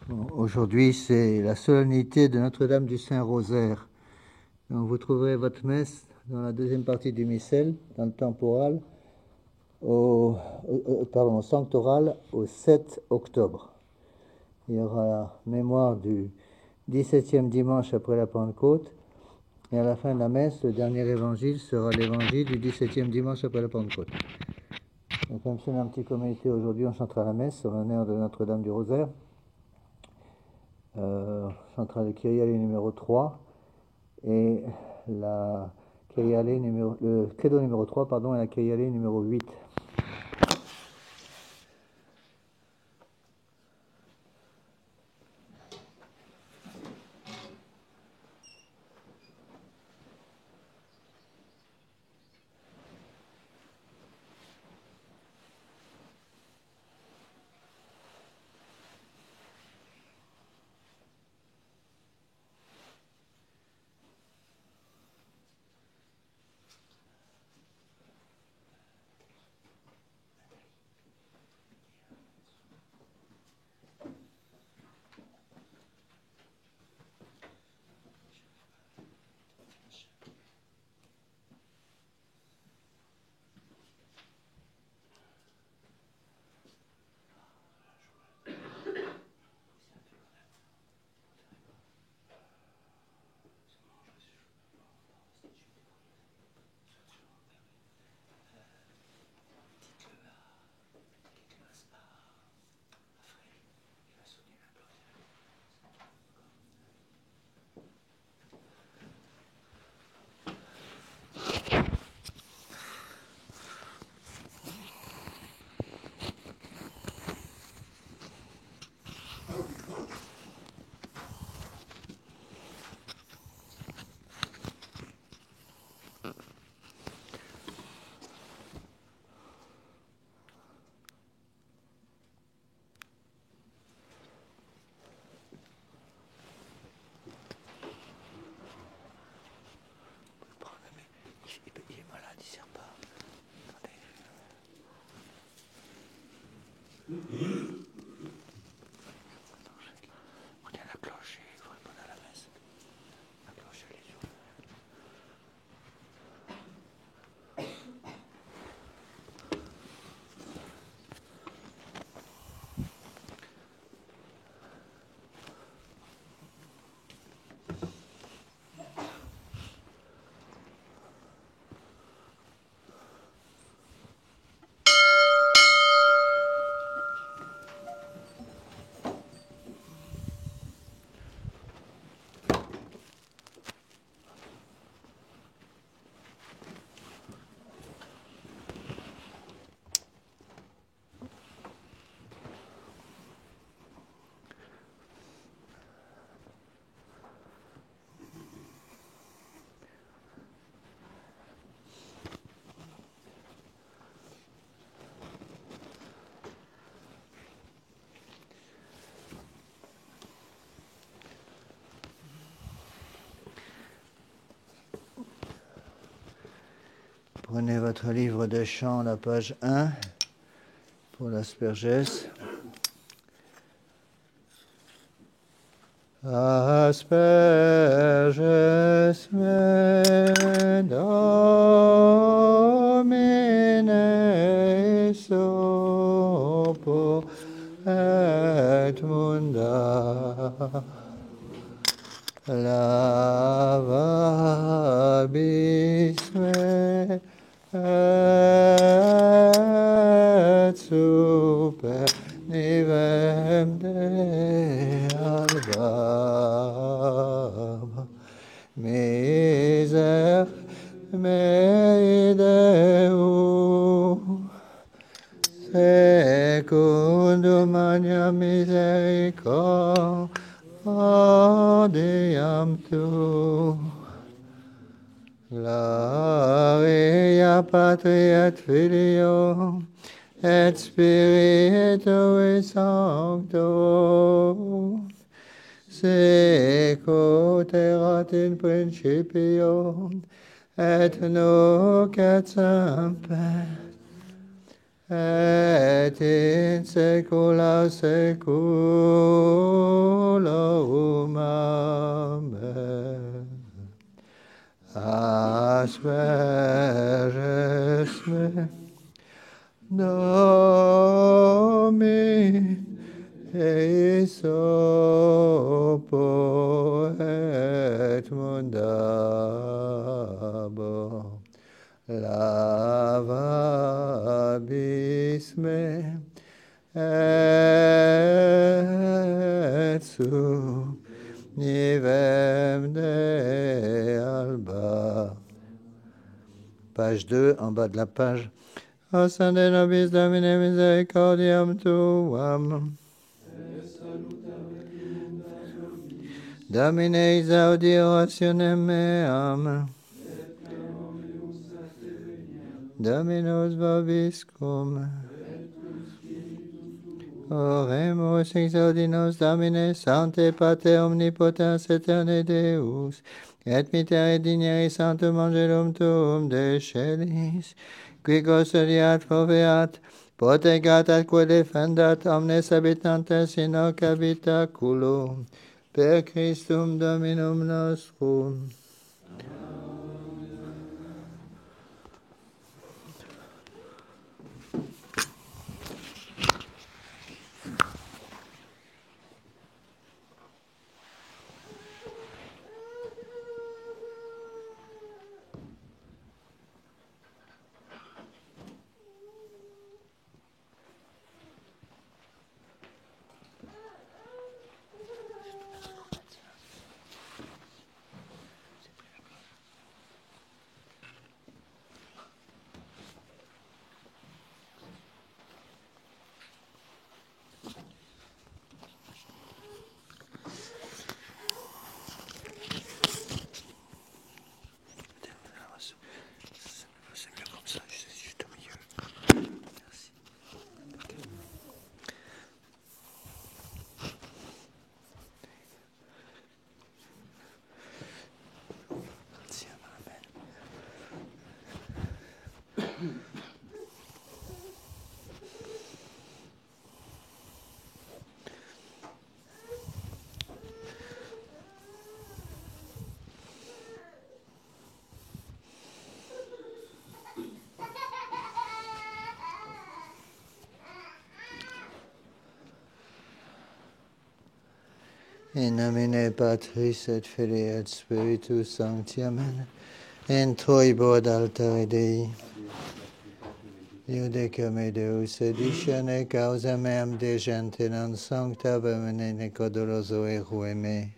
Bon, aujourd'hui, c'est la solennité de Notre-Dame du Saint-Rosaire. Donc, vous trouverez votre messe dans la deuxième partie du missel, dans le temporal, au sanctoral, au 7 octobre. Il y aura la mémoire du 17e dimanche après la Pentecôte, et à la fin de la messe, le dernier évangile sera l'évangile du 17e dimanche après la Pentecôte. Donc, comme c'est un petit comité aujourd'hui, on chantera la messe en l'honneur de Notre-Dame du Rosaire. On chantera le Kyrie numéro 3 et le credo numéro 3 et la Kyrie numéro 8. Il est malade, il ne sert pas. Attendez. On tient la cloche et il faut répondre à la messe. La cloche, elle est sur Prenez votre livre de chant, la page 1, pour l'asperges. Asperges me Domine sopo et munda lavabis me et super nivem de albam miser mei Deum secundum magna misericordiam tuum Gloria Patri et Filio et Spiritui Sancto sicut erat in principio et nunc et semper et in saecula saeculorum. Amen. Asperes me, Domine, eis oppo et mundabo. Lavabis me, et subnivem de alba. Page 2, en bas de la page. Ascende nobis Domine misericordiam tuam. Domine exaudi orationem meam. Dominus vobiscum. Oremus exaudi nos Domine, Sancte Pater omnipotens aeterne Deus, et mitere digneris sanctum angelum tuum de celis, qui custodiat foveat, protegat atque defendat omnes habitantes in hoc habitaculo, per Christum Dominum nostrum. In nomine Patris et Filii et Spiritus Sancti. Amen. In troibord altare Dei. Iudicame Deus, editione causa meam de gente non sancta bemene codoloso erue me.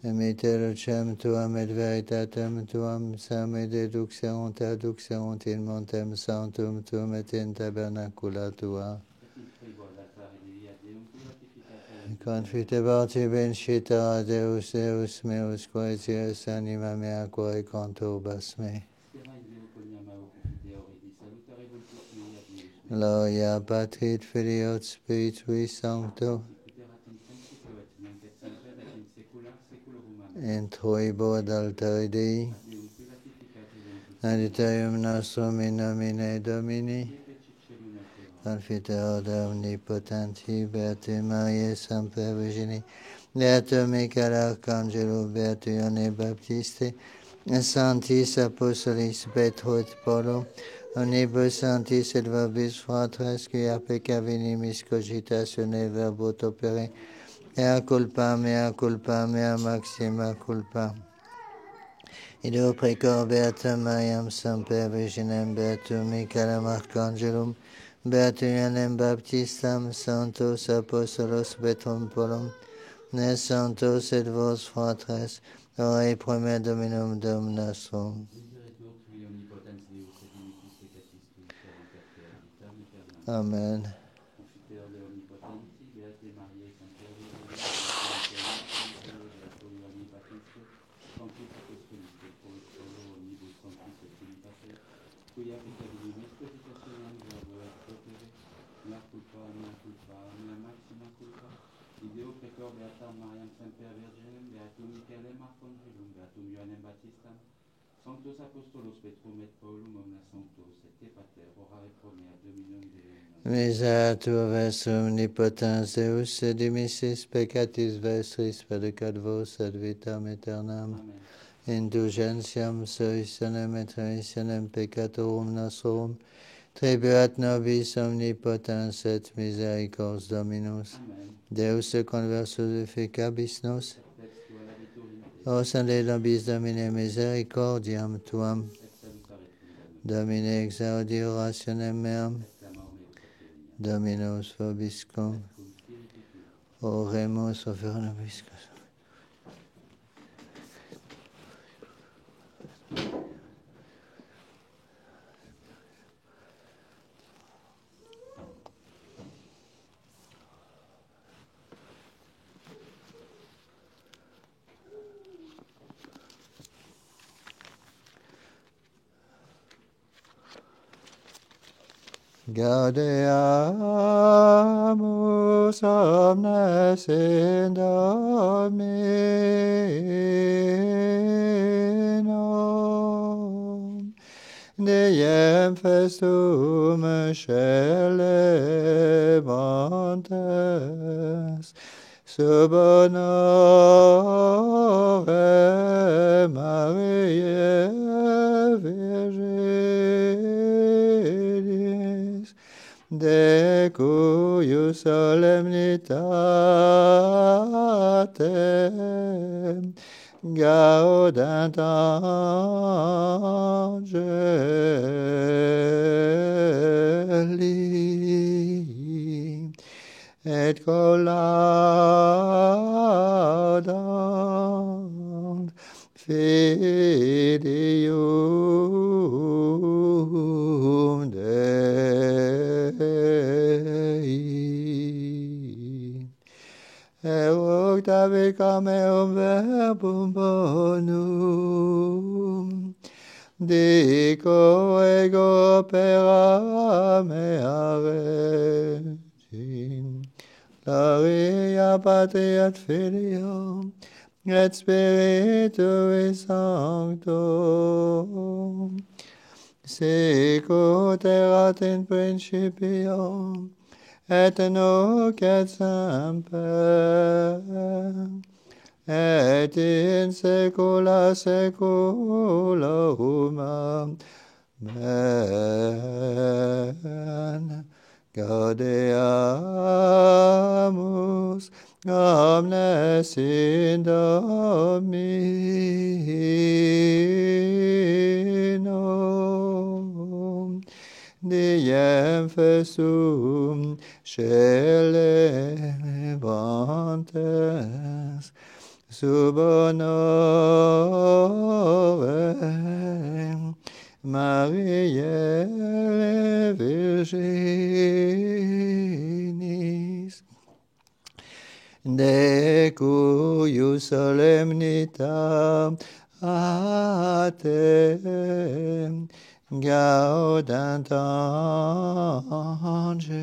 Emitere lucem tuam et veritatem tuam, same deduxerunt aduxerunt in montem sanctum tuum et in tabernacula tua. Confitebat vincita Deus, Deus meus, quaesius anima mea quae conturbas me. Gloria Patri et Filii et Spiritui Sancto. In troibord altare Dei. Adiutorium nostrum in nomine Domini. Confiteor omnipotenti, Beate Mariae Semper Virgini, Beato Michael Arcangelo, Beato Ioanne Baptiste, Sanctis Apostolis Petro et Paulo, omnibus sanctis et vobis fratres, qui peccavinimis cogitatione verbot opere, mea culpa, mea maxima culpa. Ideo precor Beata Mariam Semper Virginem, Beato Michaelem Arcangelum, Beato Ioannem Baptistam, Sanctos Apostolos Petrum Paulum, ne sanctos et vos fratres, ore prime Dominum Dom nostrum. Amen. Ideo precor Beata Mariam Semper Virginem, Beatum Michaelem Arcangelo, Beatum Ioannem Baptistam, Sanctos apostolos Petrum et Paulum omnia sanctos et te pater orare pro mea Dominum Deum. Miseatur vestrum omnipotens Deus, et dimissis peccatis vestris pedicat vos ad vitam aeternam. Amen. Indulgentiam servitionem et remissionem peccatorum nostrum, tribuat nobis omnipotens et misericordias Dominus. Amen. Deus conversus efficabis nos, Et tua labitur in te. os ande nobis Domine misericordiam tuam, Et salutare fundam. Domine exaudi orationem meam, Et clamor meus ad te Dominus vobiscum, Et cum spiritu tuo. oremus ofero nobis. Gaudeamus omnes in Domino, diem festum celebantes, sub honore Mariae Virginis, de cuius solemnitatem gaudant angeli, et collaudant Filium Dei. Euctavica meum verbum bonum, dico ego opera mea regin, gloria Patri et Filio, et Spiritui Sancto, sicut erat in principio, et nunc et semper, et in saecula saeculorum. Amen. Gaudeamus omnes in Domino, diem festum celebantes, sub honore Mariae Virginis, de cuius solemnitatem gaudant angeli,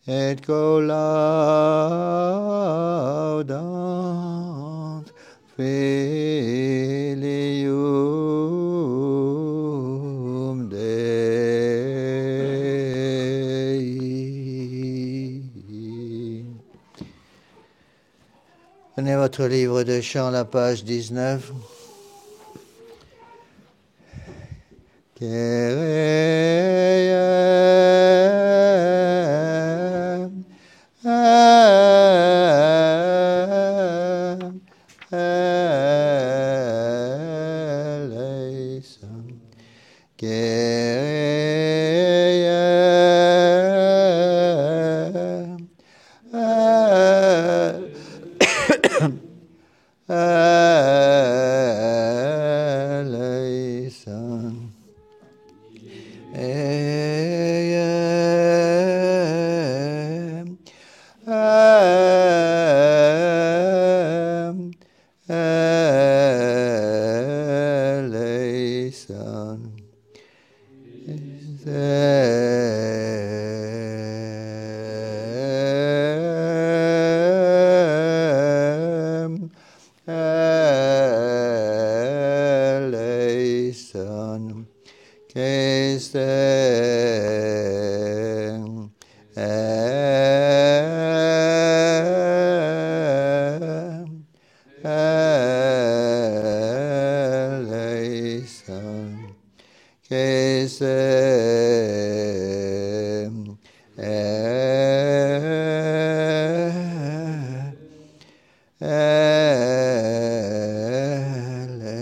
et collaudant Filium Dei. Prenez votre livre de chant, la page 19.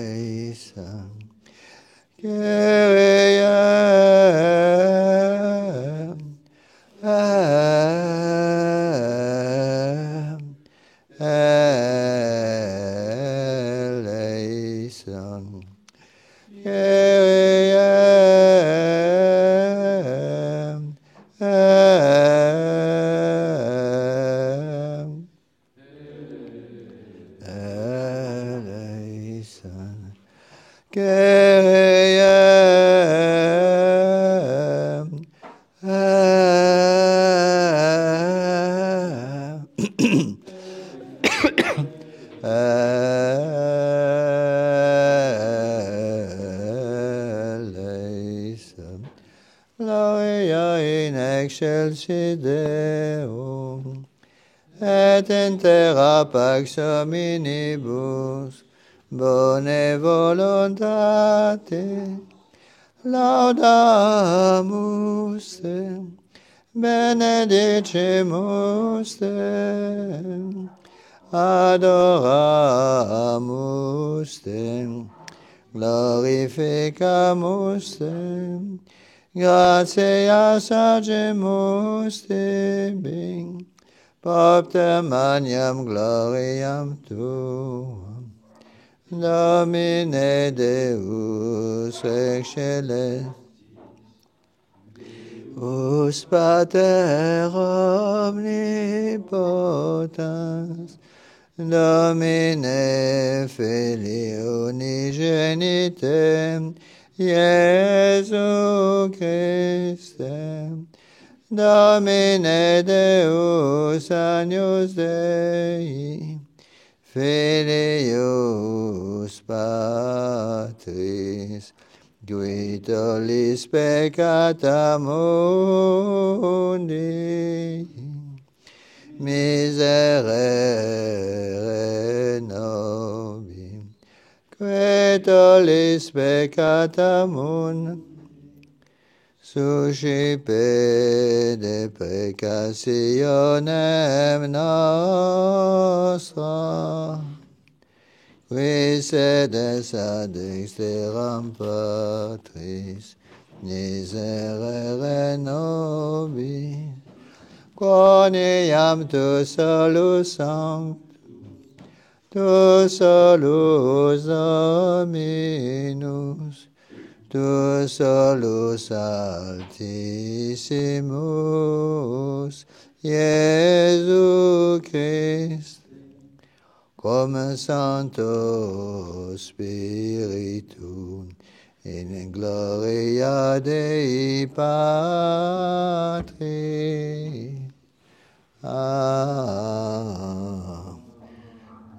eleison, que eleison, eleison, eleison, eleison, Gloria in excelsis Deo, et in terra pax hominibus, bone voluntate, laudamus te, benedicimus te, adoramus te, glorificamus te, gratias agemus tibi, propter magnam gloriam tuam, Domine Deus excelsis, us Pater omnipotens, Domine Filii unigenitem, Iesu Christe, Domine Deus agnus Dei, Filius Patris, qui tollis peccata mundi, miserere nobis, qui tollis peccata mundi, suscipe deprecationem nostra, qui sedes ad dexteram Patris, miserere nobis, quoniam tu solus sanctus, tu solus Dominus, tu solus Altissimus, Iesu Christ, cum Sancto Spiritum, in gloria Dei Patri.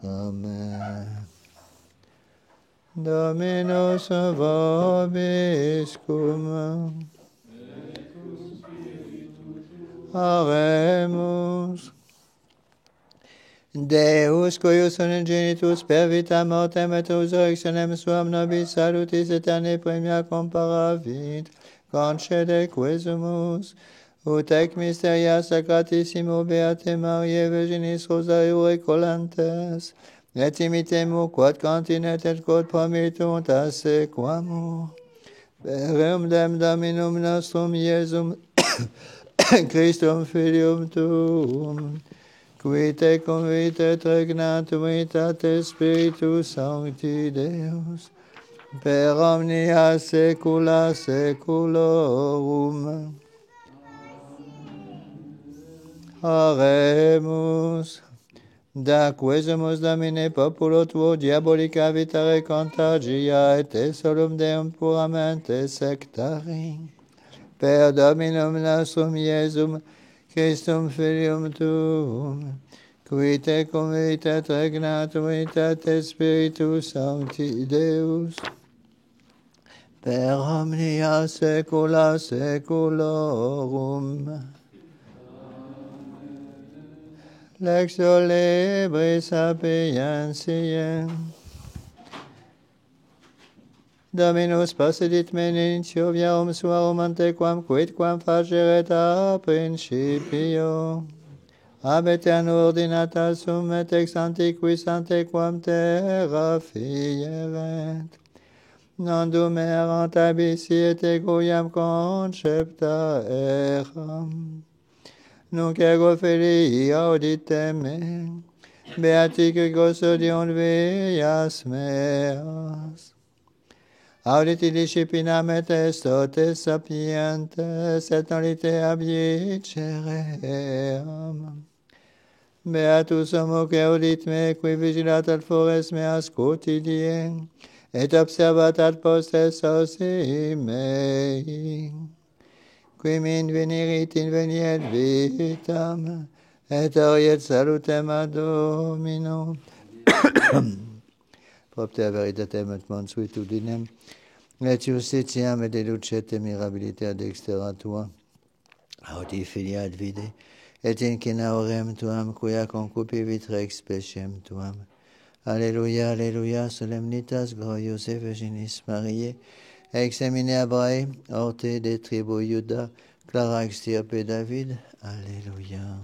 Amen. Dominus vobiscum. Oremus. Deus, cuius unigenitus per vita mortem et resurrectionem suam nobis salutis aeternae premia comparavit, concede quesumus, ut ec mysteria sacratissimo Beate Mariae Virginis Rosariu recolantes, et imitemur quod continet et quod promitunt assequamur. Per dem Dominum nostrum Iesum Christum Filium Tuum, qui te convite et regnat unitate Spiritus Sancti Deus, per omnia saecula saeculorum. Oremus. Da quesumus Domine populo tuo diabolica vitare contagia et te solum Deum puramente sectari. Per Dominum nostrum Iesum Christum Filium Tuum, qui te convite et regnat unitate Spiritus Sancti Deus, per omnia saecula saeculorum. Lex libris sapientiae. Dominus possidit menintio viarum suarum antequam quidquam faceret a principio. Ab aeterno ordinata sum et ex antiquis antequam terra fieret. Non dum erant abissi et egoiam concepta eram. Nunc ego filii auditem me, beatico gosodion vias meas. Auditi disciplinam et estotes sapientes, et nolite abjiceream. Beatus homo que audit me, qui vigilat ad fores meas quotidie, et observat ad postes ausi mei. Qui min venirit inveniet vitam, et oriet salutem ad Domino. Propter veritatem et mansuetudinem, et justitiam et deducete mirabilite ad extera tua, audi filia ad vide, et incina orem tuam, quia concupivit rex speciem tuam. Alleluia, alleluia, solemnitas glorios et Virginis Mariae, ex eminea Abrae, orte de tribu Iuda, clara extirpe David. Alleluia.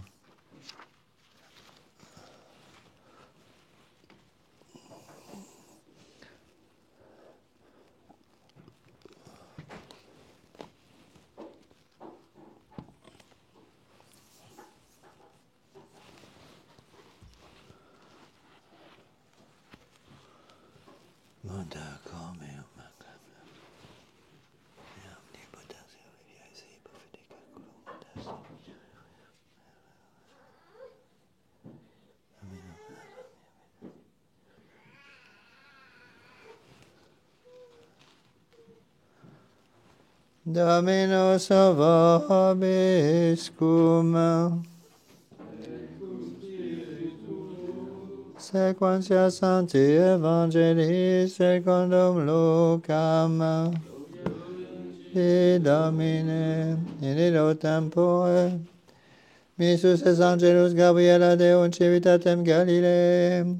Dominus vobiscum. Sequentia Sancti Evangelii secundum Lucam. Domine, in illo tempore, missus es Angelus Gabriela Deum civitatem Galileae,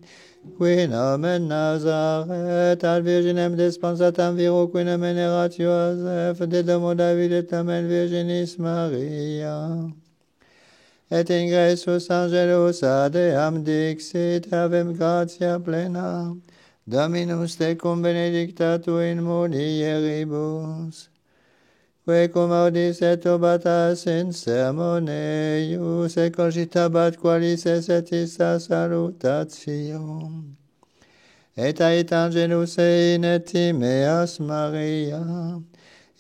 qui nomen Nazaret, ad virginem desponsatam viro, qui nomen erat Iosef, de domo David et tamen Virginis Maria. Et ingressus Angelus ad eam dixit, avem gratia plena, Dominus tecum benedicta tu in mulieribus. Quecum audis et obatas in sermone eius, et cogitabat qualis esset issa salutatio. Et ait Angelus ein et timeas Maria,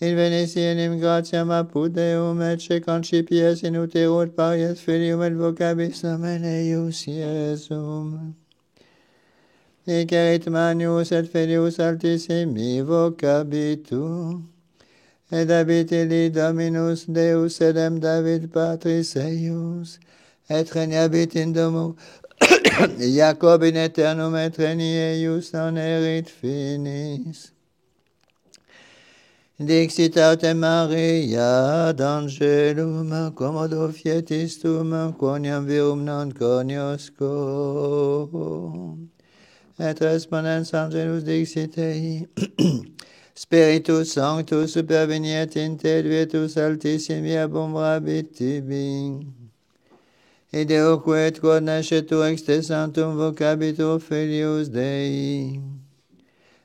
in venis enim gratiam apud Deum, et ce concipies in utero et paries filium et vocabis nomen eius Iesum. Icerit Manius et Filius Altissimi vocabitur, et habitili Dominus Deus edem David Patris eius, et regnabit in domo Jacob in aeternum, et regni eius non erit finis. Dixit autem Maria ad angelum, commodo fietis tum, quoniam virum non cognosco. Et respondens Angelus dixit ei, Spiritus Sanctus superveniet in te, Vietus Altissimi abumbrabit tibi. Ideo et quod nascetur ex te sanctum vocabitur Filius Dei.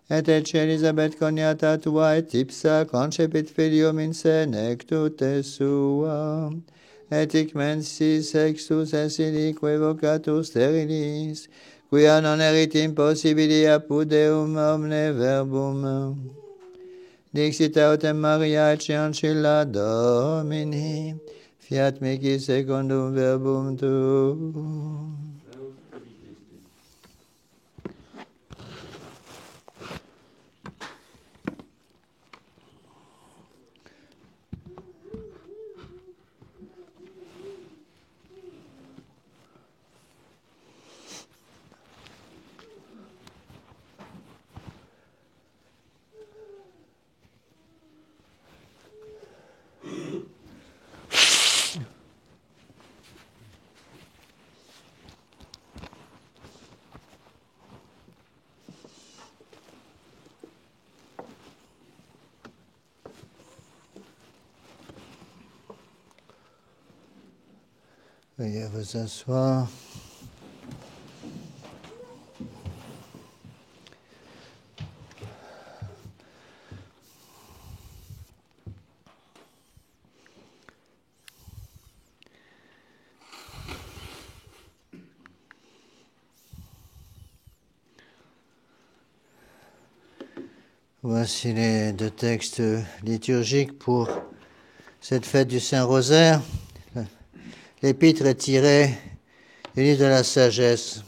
Et ecce Elisabeth coniata tua et ipsa concepit filium in senectute sua. Et hic mensis sextus esilique vocatur sterilis, quia non erit impossibili apud Deum omne verbum. Dixit autem Maria ecce ancilla Domini, fiat mihi secundum verbum tuum. Veuillez vous asseoir. Voici les deux textes liturgiques pour cette fête du Saint-Rosaire. L'épître est tirée du livre de la sagesse.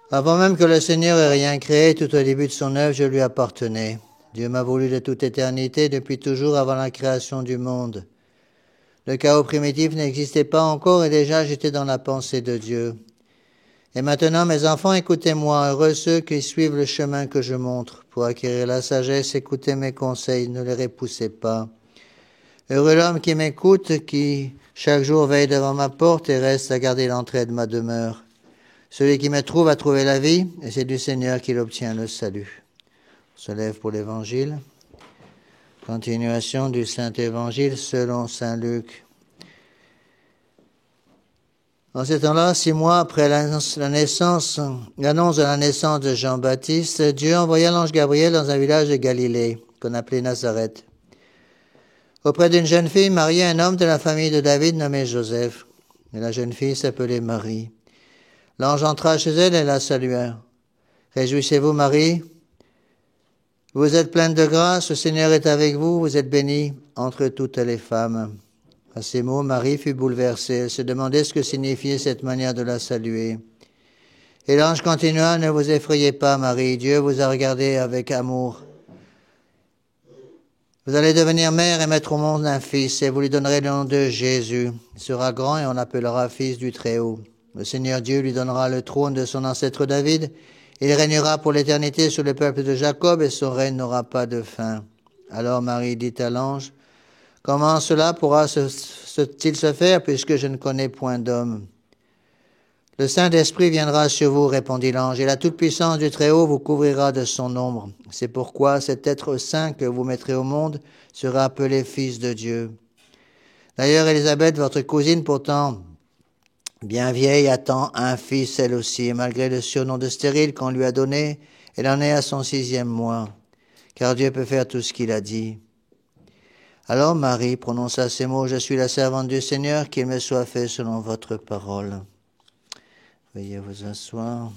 Avant même que le Seigneur ait rien créé, tout au début de son œuvre, je lui appartenais. Dieu m'a voulu de toute éternité, depuis toujours avant la création du monde. Le chaos primitif n'existait pas encore et déjà j'étais dans la pensée de Dieu. Et maintenant, mes enfants, écoutez-moi, heureux ceux qui suivent le chemin que je montre. Pour acquérir la sagesse, écoutez mes conseils, ne les repoussez pas. Heureux l'homme qui m'écoute, qui chaque jour veille devant ma porte et reste à garder l'entrée de ma demeure. Celui qui me trouve a trouvé la vie, et c'est du Seigneur qu'il obtient le salut. On se lève pour l'Évangile. Continuation du Saint-Évangile selon Saint Luc. En ces temps-là, 6 mois après l'annonce de la naissance de Jean-Baptiste, Dieu envoya l'ange Gabriel dans un village de Galilée, qu'on appelait Nazareth, auprès d'une jeune fille mariée à un homme de la famille de David nommé Joseph. Et la jeune fille s'appelait Marie. L'ange entra chez elle et la salua. « Réjouissez-vous, Marie, vous êtes pleine de grâce, le Seigneur est avec vous, vous êtes bénie entre toutes les femmes. » À ces mots, Marie fut bouleversée. Elle se demandait ce que signifiait cette manière de la saluer. Et l'ange continua, « Ne vous effrayez pas, Marie, Dieu vous a regardé avec amour. Vous allez devenir mère et mettre au monde un fils, et vous lui donnerez le nom de Jésus. Il sera grand et on l'appellera fils du Très-Haut. Le Seigneur Dieu lui donnera le trône de son ancêtre David. Il régnera pour l'éternité sur le peuple de Jacob, et son règne n'aura pas de fin. » Alors Marie dit à l'ange, « Comment cela pourra-t-il se faire, puisque je ne connais point d'homme ?» « Le Saint-Esprit viendra sur vous, répondit l'ange, et la toute-puissance du Très-Haut vous couvrira de son ombre. C'est pourquoi cet être saint que vous mettrez au monde sera appelé Fils de Dieu. D'ailleurs, Élisabeth, votre cousine, pourtant bien vieille, attend un fils elle aussi, et malgré le surnom de stérile qu'on lui a donné, elle en est à son 6e mois, car Dieu peut faire tout ce qu'il a dit. » Alors Marie prononça ces mots, « Je suis la servante du Seigneur, qu'il me soit fait selon votre parole. » Veuillez vous asseoir.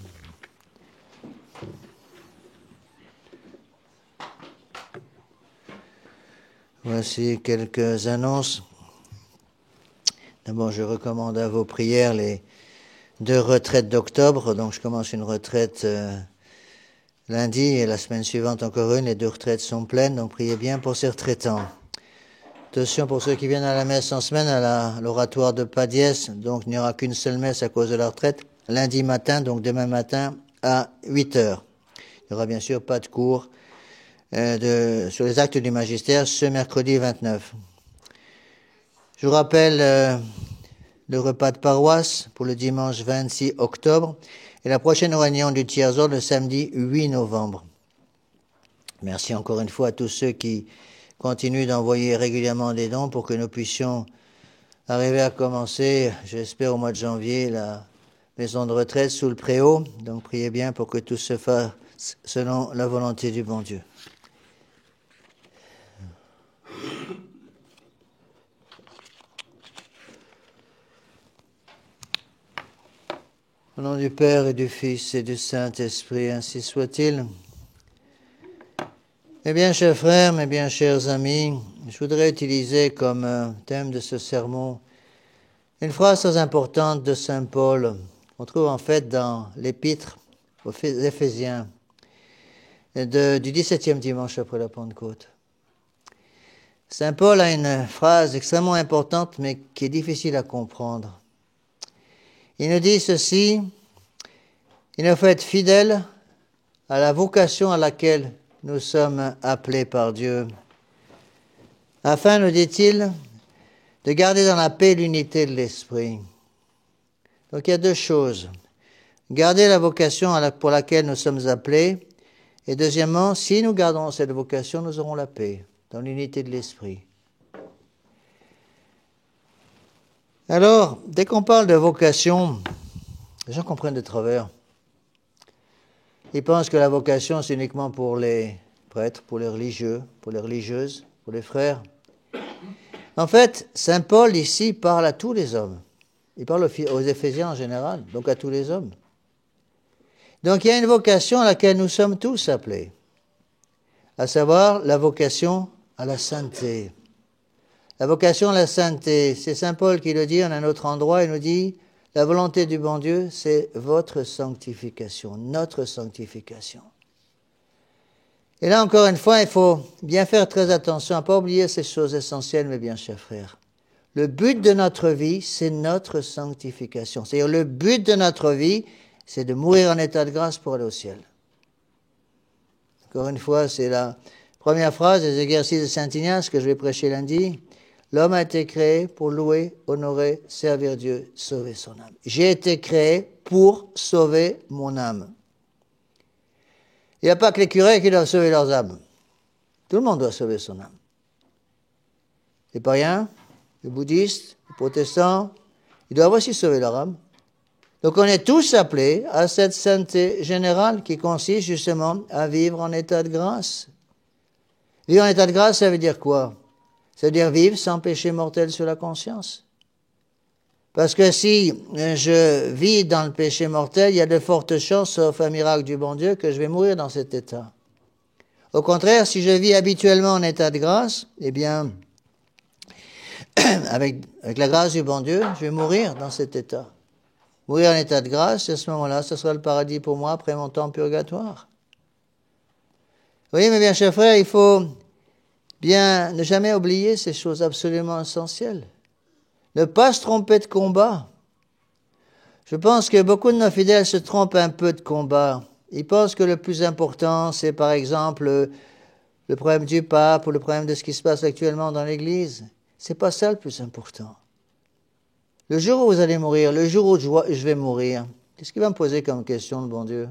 Voici quelques annonces. D'abord, je recommande à vos prières les 2 retraites d'octobre. Donc, je commence une retraite lundi et la semaine suivante encore une. Les 2 retraites sont pleines, donc priez bien pour ces retraitants. Attention pour ceux qui viennent à la messe en semaine, à l'oratoire de Padiès. Donc, il n'y aura qu'une seule messe à cause de la retraite. Lundi matin, donc demain matin, à 8h. Il n'y aura bien sûr pas de cours sur les actes du magistère ce mercredi 29. Je vous rappelle le repas de paroisse pour le dimanche 26 octobre et la prochaine réunion du tiers-ordre le samedi 8 novembre. Merci encore une fois à tous ceux qui continuent d'envoyer régulièrement des dons pour que nous puissions arriver à commencer, j'espère au mois de janvier, la maison de retraite sous le Préau. Donc priez bien pour que tout se fasse selon la volonté du bon Dieu. Au nom du Père et du Fils et du Saint-Esprit, ainsi soit-il. Eh bien, chers frères, mes bien chers amis, je voudrais utiliser comme thème de ce sermon une phrase très importante de Saint Paul, qu'on trouve en fait dans l'épître aux Éphésiens du 17e dimanche après la Pentecôte. Saint Paul a une phrase extrêmement importante, mais qui est difficile à comprendre. Il nous dit ceci, « Il nous faut être fidèle à la vocation à laquelle nous sommes appelés par Dieu, afin, nous dit-il, de garder dans la paix l'unité de l'esprit. » Donc il y a 2 choses. Garder la vocation pour laquelle nous sommes appelés, et deuxièmement, si nous gardons cette vocation, nous aurons la paix, dans l'unité de l'esprit. Alors, dès qu'on parle de vocation, les gens comprennent de travers. Ils pensent que la vocation, c'est uniquement pour les prêtres, pour les religieux, pour les religieuses, pour les frères. En fait, saint Paul, ici, parle à tous les hommes. Il parle aux Éphésiens en général, donc à tous les hommes. Donc, il y a une vocation à laquelle nous sommes tous appelés, à savoir la vocation à la sainteté. La vocation à la sainteté, c'est saint Paul qui le dit en un autre endroit, il nous dit, la volonté du bon Dieu, c'est votre sanctification, notre sanctification. Et là, encore une fois, il faut bien faire très attention à ne pas oublier ces choses essentielles, mes bien chers frères. Le but de notre vie, c'est notre sanctification. C'est-à-dire, le but de notre vie, c'est de mourir en état de grâce pour aller au ciel. Encore une fois, c'est la première phrase des exercices de Saint Ignace que je vais prêcher lundi. L'homme a été créé pour louer, honorer, servir Dieu, sauver son âme. J'ai été créé pour sauver mon âme. Il n'y a pas que les curés qui doivent sauver leurs âmes. Tout le monde doit sauver son âme. Les païens, les bouddhistes, les protestants, ils doivent aussi sauver leur âme. Donc on est tous appelés à cette sainteté générale qui consiste justement à vivre en état de grâce. Vivre en état de grâce, ça veut dire quoi? Ça veut dire vivre sans péché mortel sur la conscience. Parce que si je vis dans le péché mortel, il y a de fortes chances, sauf un miracle du bon Dieu, que je vais mourir dans cet état. Au contraire, si je vis habituellement en état de grâce, eh bien, avec la grâce du bon Dieu, je vais mourir dans cet état. Mourir en état de grâce, à ce moment-là, ce sera le paradis pour moi après mon temps purgatoire. Vous voyez, mes bien chers frères, il faut bien ne jamais oublier ces choses absolument essentielles. Ne pas se tromper de combat. Je pense que beaucoup de nos fidèles se trompent un peu de combat. Ils pensent que le plus important, c'est par exemple le problème du pape ou le problème de ce qui se passe actuellement dans l'Église. C'est pas ça le plus important. Le jour où vous allez mourir, le jour où je vais mourir, qu'est-ce qu'il va me poser comme question, le bon Dieu?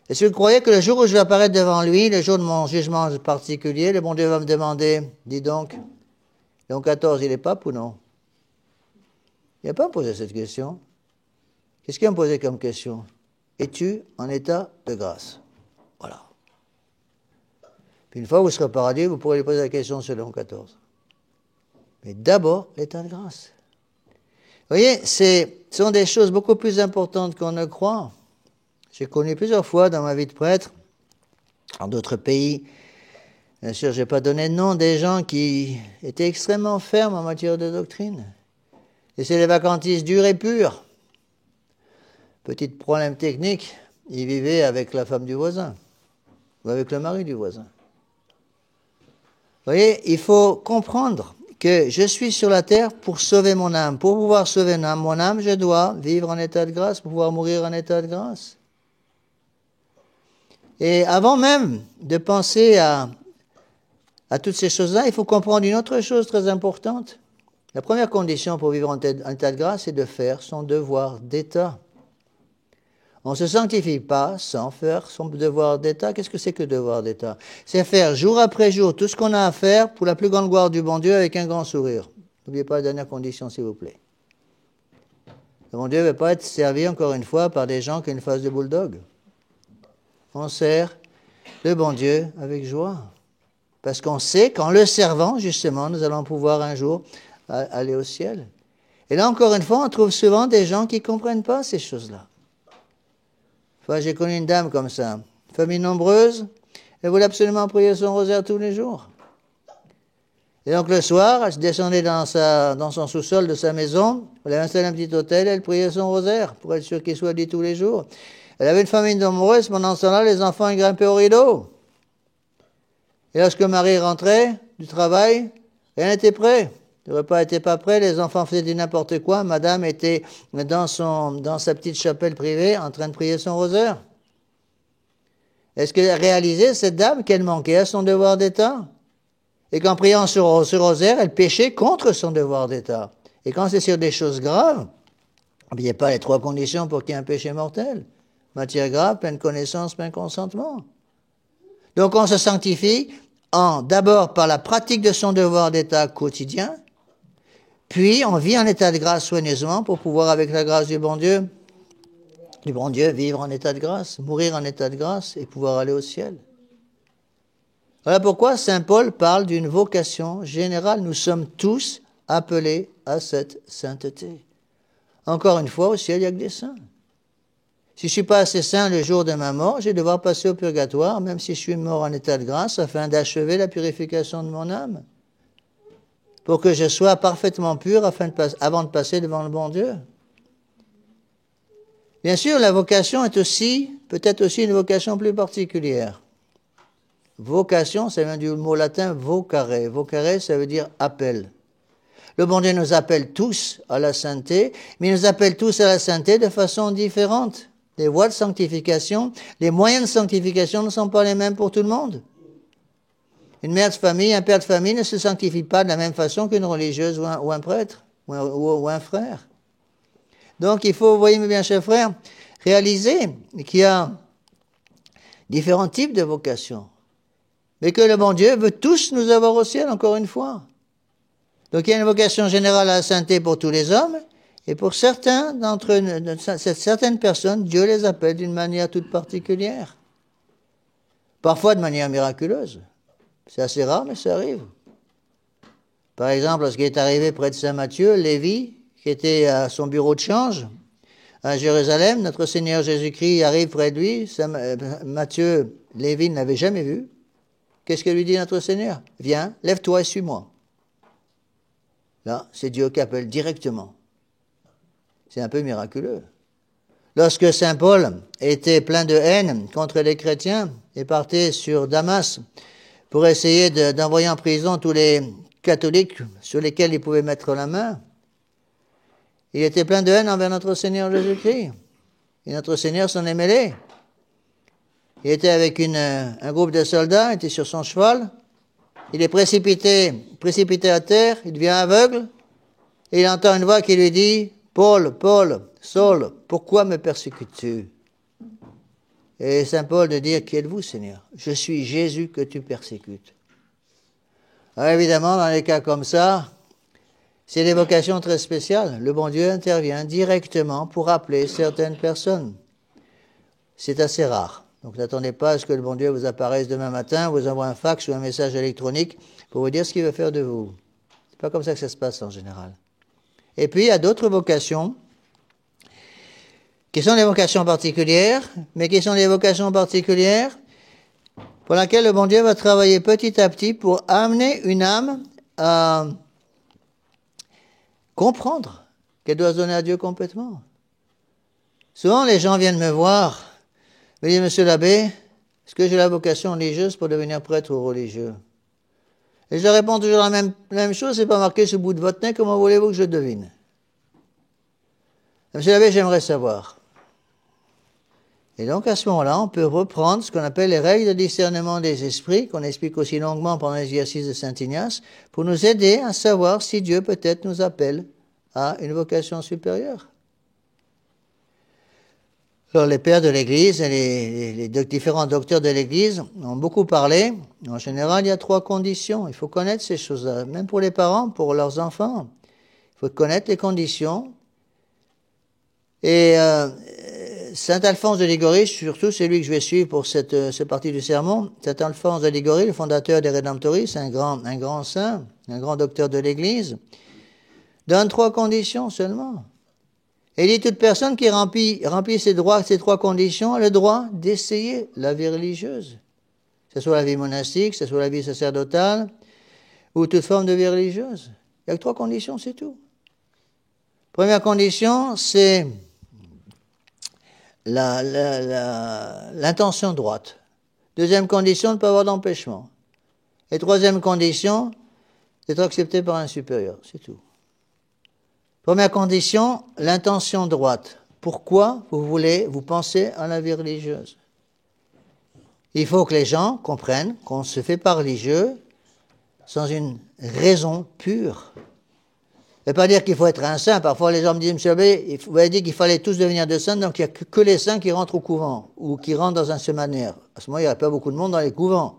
Est-ce que vous croyez que le jour où je vais apparaître devant lui, le jour de mon jugement particulier, le bon Dieu va me demander, dis donc, Léon XIV, il est pape ou non? Il n'a pas posé cette question. Qu'est-ce qu'il va me poser comme question? Es-tu en état de grâce? Voilà. Puis une fois que vous serez au paradis, vous pourrez lui poser la question sur Léon XIV. Mais d'abord, l'état de grâce. Vous voyez, ce sont des choses beaucoup plus importantes qu'on ne croit. J'ai connu plusieurs fois dans ma vie de prêtre, en d'autres pays, bien sûr, je n'ai pas donné de nom, des gens qui étaient extrêmement fermes en matière de doctrine. Et c'est les vacantistes durs et purs. Petit problème technique, ils vivaient avec la femme du voisin, ou avec le mari du voisin. Vous voyez, il faut comprendre que je suis sur la terre pour sauver mon âme. Pour pouvoir sauver mon âme, je dois vivre en état de grâce, pour pouvoir mourir en état de grâce. Et avant même de penser à toutes ces choses-là, il faut comprendre une autre chose très importante. La première condition pour vivre en état de grâce, c'est de faire son devoir d'État. On ne se sanctifie pas sans faire son devoir d'État. Qu'est-ce que c'est que le devoir d'État? C'est faire jour après jour tout ce qu'on a à faire pour la plus grande gloire du bon Dieu avec un grand sourire. N'oubliez pas la dernière condition, s'il vous plaît. Le bon Dieu ne veut pas être servi, encore une fois, par des gens qui ont une face de bulldog. On sert le bon Dieu avec joie. Parce qu'on sait qu'en le servant, justement, nous allons pouvoir un jour aller au ciel. Et là, encore une fois, on trouve souvent des gens qui ne comprennent pas ces choses-là. Enfin, j'ai connu une dame comme ça, une famille nombreuse, elle voulait absolument prier son rosaire tous les jours. Et donc le soir, elle se descendait dans son sous-sol de sa maison, elle avait installé un petit hôtel, elle priait son rosaire pour être sûre qu'il soit dit tous les jours. Elle avait une famille nombreuse, pendant ce temps-là, les enfants ils grimpaient au rideau. Et lorsque Marie rentrait du travail, rien n'était prêt. Le repas n'était pas prêt, les enfants faisaient du n'importe quoi. Madame était dans sa petite chapelle privée en train de prier son rosaire. Est-ce qu'elle réalisait, cette dame, qu'elle manquait à son devoir d'État? Et qu'en priant ce rosaire, elle péchait contre son devoir d'État. Et quand c'est sur des choses graves, il n'y a pas les trois conditions pour qu'il y ait un péché mortel. Matière grave, pleine connaissance, plein consentement. Donc on se sanctifie d'abord par la pratique de son devoir d'État quotidien, Puis, on vit en état de grâce soigneusement pour pouvoir, avec la grâce du bon Dieu, vivre en état de grâce, mourir en état de grâce et pouvoir aller au ciel. Voilà pourquoi Saint Paul parle d'une vocation générale. Nous sommes tous appelés à cette sainteté. Encore une fois, au ciel, il n'y a que des saints. Si je ne suis pas assez saint le jour de ma mort, je vais devoir passer au purgatoire, même si je suis mort en état de grâce, afin d'achever la purification de mon âme, pour que je sois parfaitement pur avant de passer devant le bon Dieu. Bien sûr, la vocation est aussi, peut-être aussi une vocation plus particulière. Vocation, ça vient du mot latin vocare. Vocare, ça veut dire appel. Le bon Dieu nous appelle tous à la sainteté, mais il nous appelle tous à la sainteté de façon différente. Les voies de sanctification, les moyens de sanctification ne sont pas les mêmes pour tout le monde. Une mère de famille, un père de famille ne se sanctifie pas de la même façon qu'une religieuse ou un prêtre ou un frère. Donc il faut, vous voyez mes bien chers frères, réaliser qu'il y a différents types de vocations, mais que le bon Dieu veut tous nous avoir au ciel, encore une fois. Donc il y a une vocation générale à la sainteté pour tous les hommes, et pour certaines personnes, Dieu les appelle d'une manière toute particulière. Parfois de manière miraculeuse. C'est assez rare, mais ça arrive. Par exemple, lorsqu'il est arrivé près de Saint-Matthieu, Lévi, qui était à son bureau de change, à Jérusalem, notre Seigneur Jésus-Christ arrive près de lui. Matthieu, Lévi ne l'avait jamais vu. Qu'est-ce que lui dit notre Seigneur? Viens, lève-toi et suis-moi. Là, c'est Dieu qui appelle directement. C'est un peu miraculeux. Lorsque Saint Paul était plein de haine contre les chrétiens et partait sur Damas pour essayer d'envoyer en prison tous les catholiques sur lesquels il pouvait mettre la main, il était plein de haine envers notre Seigneur Jésus-Christ. Et notre Seigneur s'en est mêlé. Il était avec un groupe de soldats, il était sur son cheval. Il est précipité à terre, il devient aveugle. Et il entend une voix qui lui dit, « Paul, Paul, Saul, pourquoi me persécutes-tu » Et Saint Paul de dire, « Qui êtes-vous, Seigneur? Je suis Jésus que tu persécutes. » Alors évidemment, dans les cas comme ça, c'est des vocations très spéciales. Le bon Dieu intervient directement pour appeler certaines personnes. C'est assez rare. Donc n'attendez pas à ce que le bon Dieu vous apparaisse demain matin, vous envoie un fax ou un message électronique pour vous dire ce qu'il veut faire de vous. C'est pas comme ça que ça se passe en général. Et puis il y a d'autres vocations qui sont des vocations particulières, mais qui sont des vocations particulières pour lesquelles le bon Dieu va travailler petit à petit pour amener une âme à comprendre qu'elle doit se donner à Dieu complètement. Souvent, les gens viennent me voir, me disent, Monsieur l'abbé, est-ce que j'ai la vocation religieuse pour devenir prêtre ou religieux? Et je leur réponds toujours la même chose, c'est pas marqué sur le bout de votre nez, comment voulez-vous que je devine? Monsieur l'abbé, j'aimerais savoir. Et donc, à ce moment-là, on peut reprendre ce qu'on appelle les règles de discernement des esprits, qu'on explique aussi longuement pendant l'exercice de Saint Ignace, pour nous aider à savoir si Dieu peut-être nous appelle à une vocation supérieure. Alors, les pères de l'Église et les différents docteurs de l'Église ont beaucoup parlé. En général, il y a 3 conditions. Il faut connaître ces choses-là, même pour les parents, pour leurs enfants. Il faut connaître les conditions. Et Saint Alphonse de Liguori, surtout c'est lui que je vais suivre pour cette partie du sermon. Saint Alphonse de Liguori, le fondateur des Rédemptoristes, un grand saint, un grand docteur de l'Église, donne 3 conditions seulement. Et il dit toute personne qui remplit ces 3 conditions a le droit d'essayer la vie religieuse, que ce soit la vie monastique, que ce soit la vie sacerdotale, ou toute forme de vie religieuse. Il n'y a que 3 conditions, c'est tout. Première condition, c'est l'intention droite. Deuxième condition, de ne pas avoir d'empêchement. Et troisième condition, d'être accepté par un supérieur, c'est tout. Première condition, l'intention droite. Pourquoi vous pensez à la vie religieuse? Il faut que les gens comprennent qu'on ne se fait pas religieux sans une raison pure. Ça ne veut pas dire qu'il faut être un saint. Parfois, les gens me disent, Monsieur l'abbé, vous avez dit qu'il fallait tous devenir des saints, donc il n'y a que les saints qui rentrent au couvent ou qui rentrent dans un séminaire. À ce moment, il n'y aurait pas beaucoup de monde dans les couvents.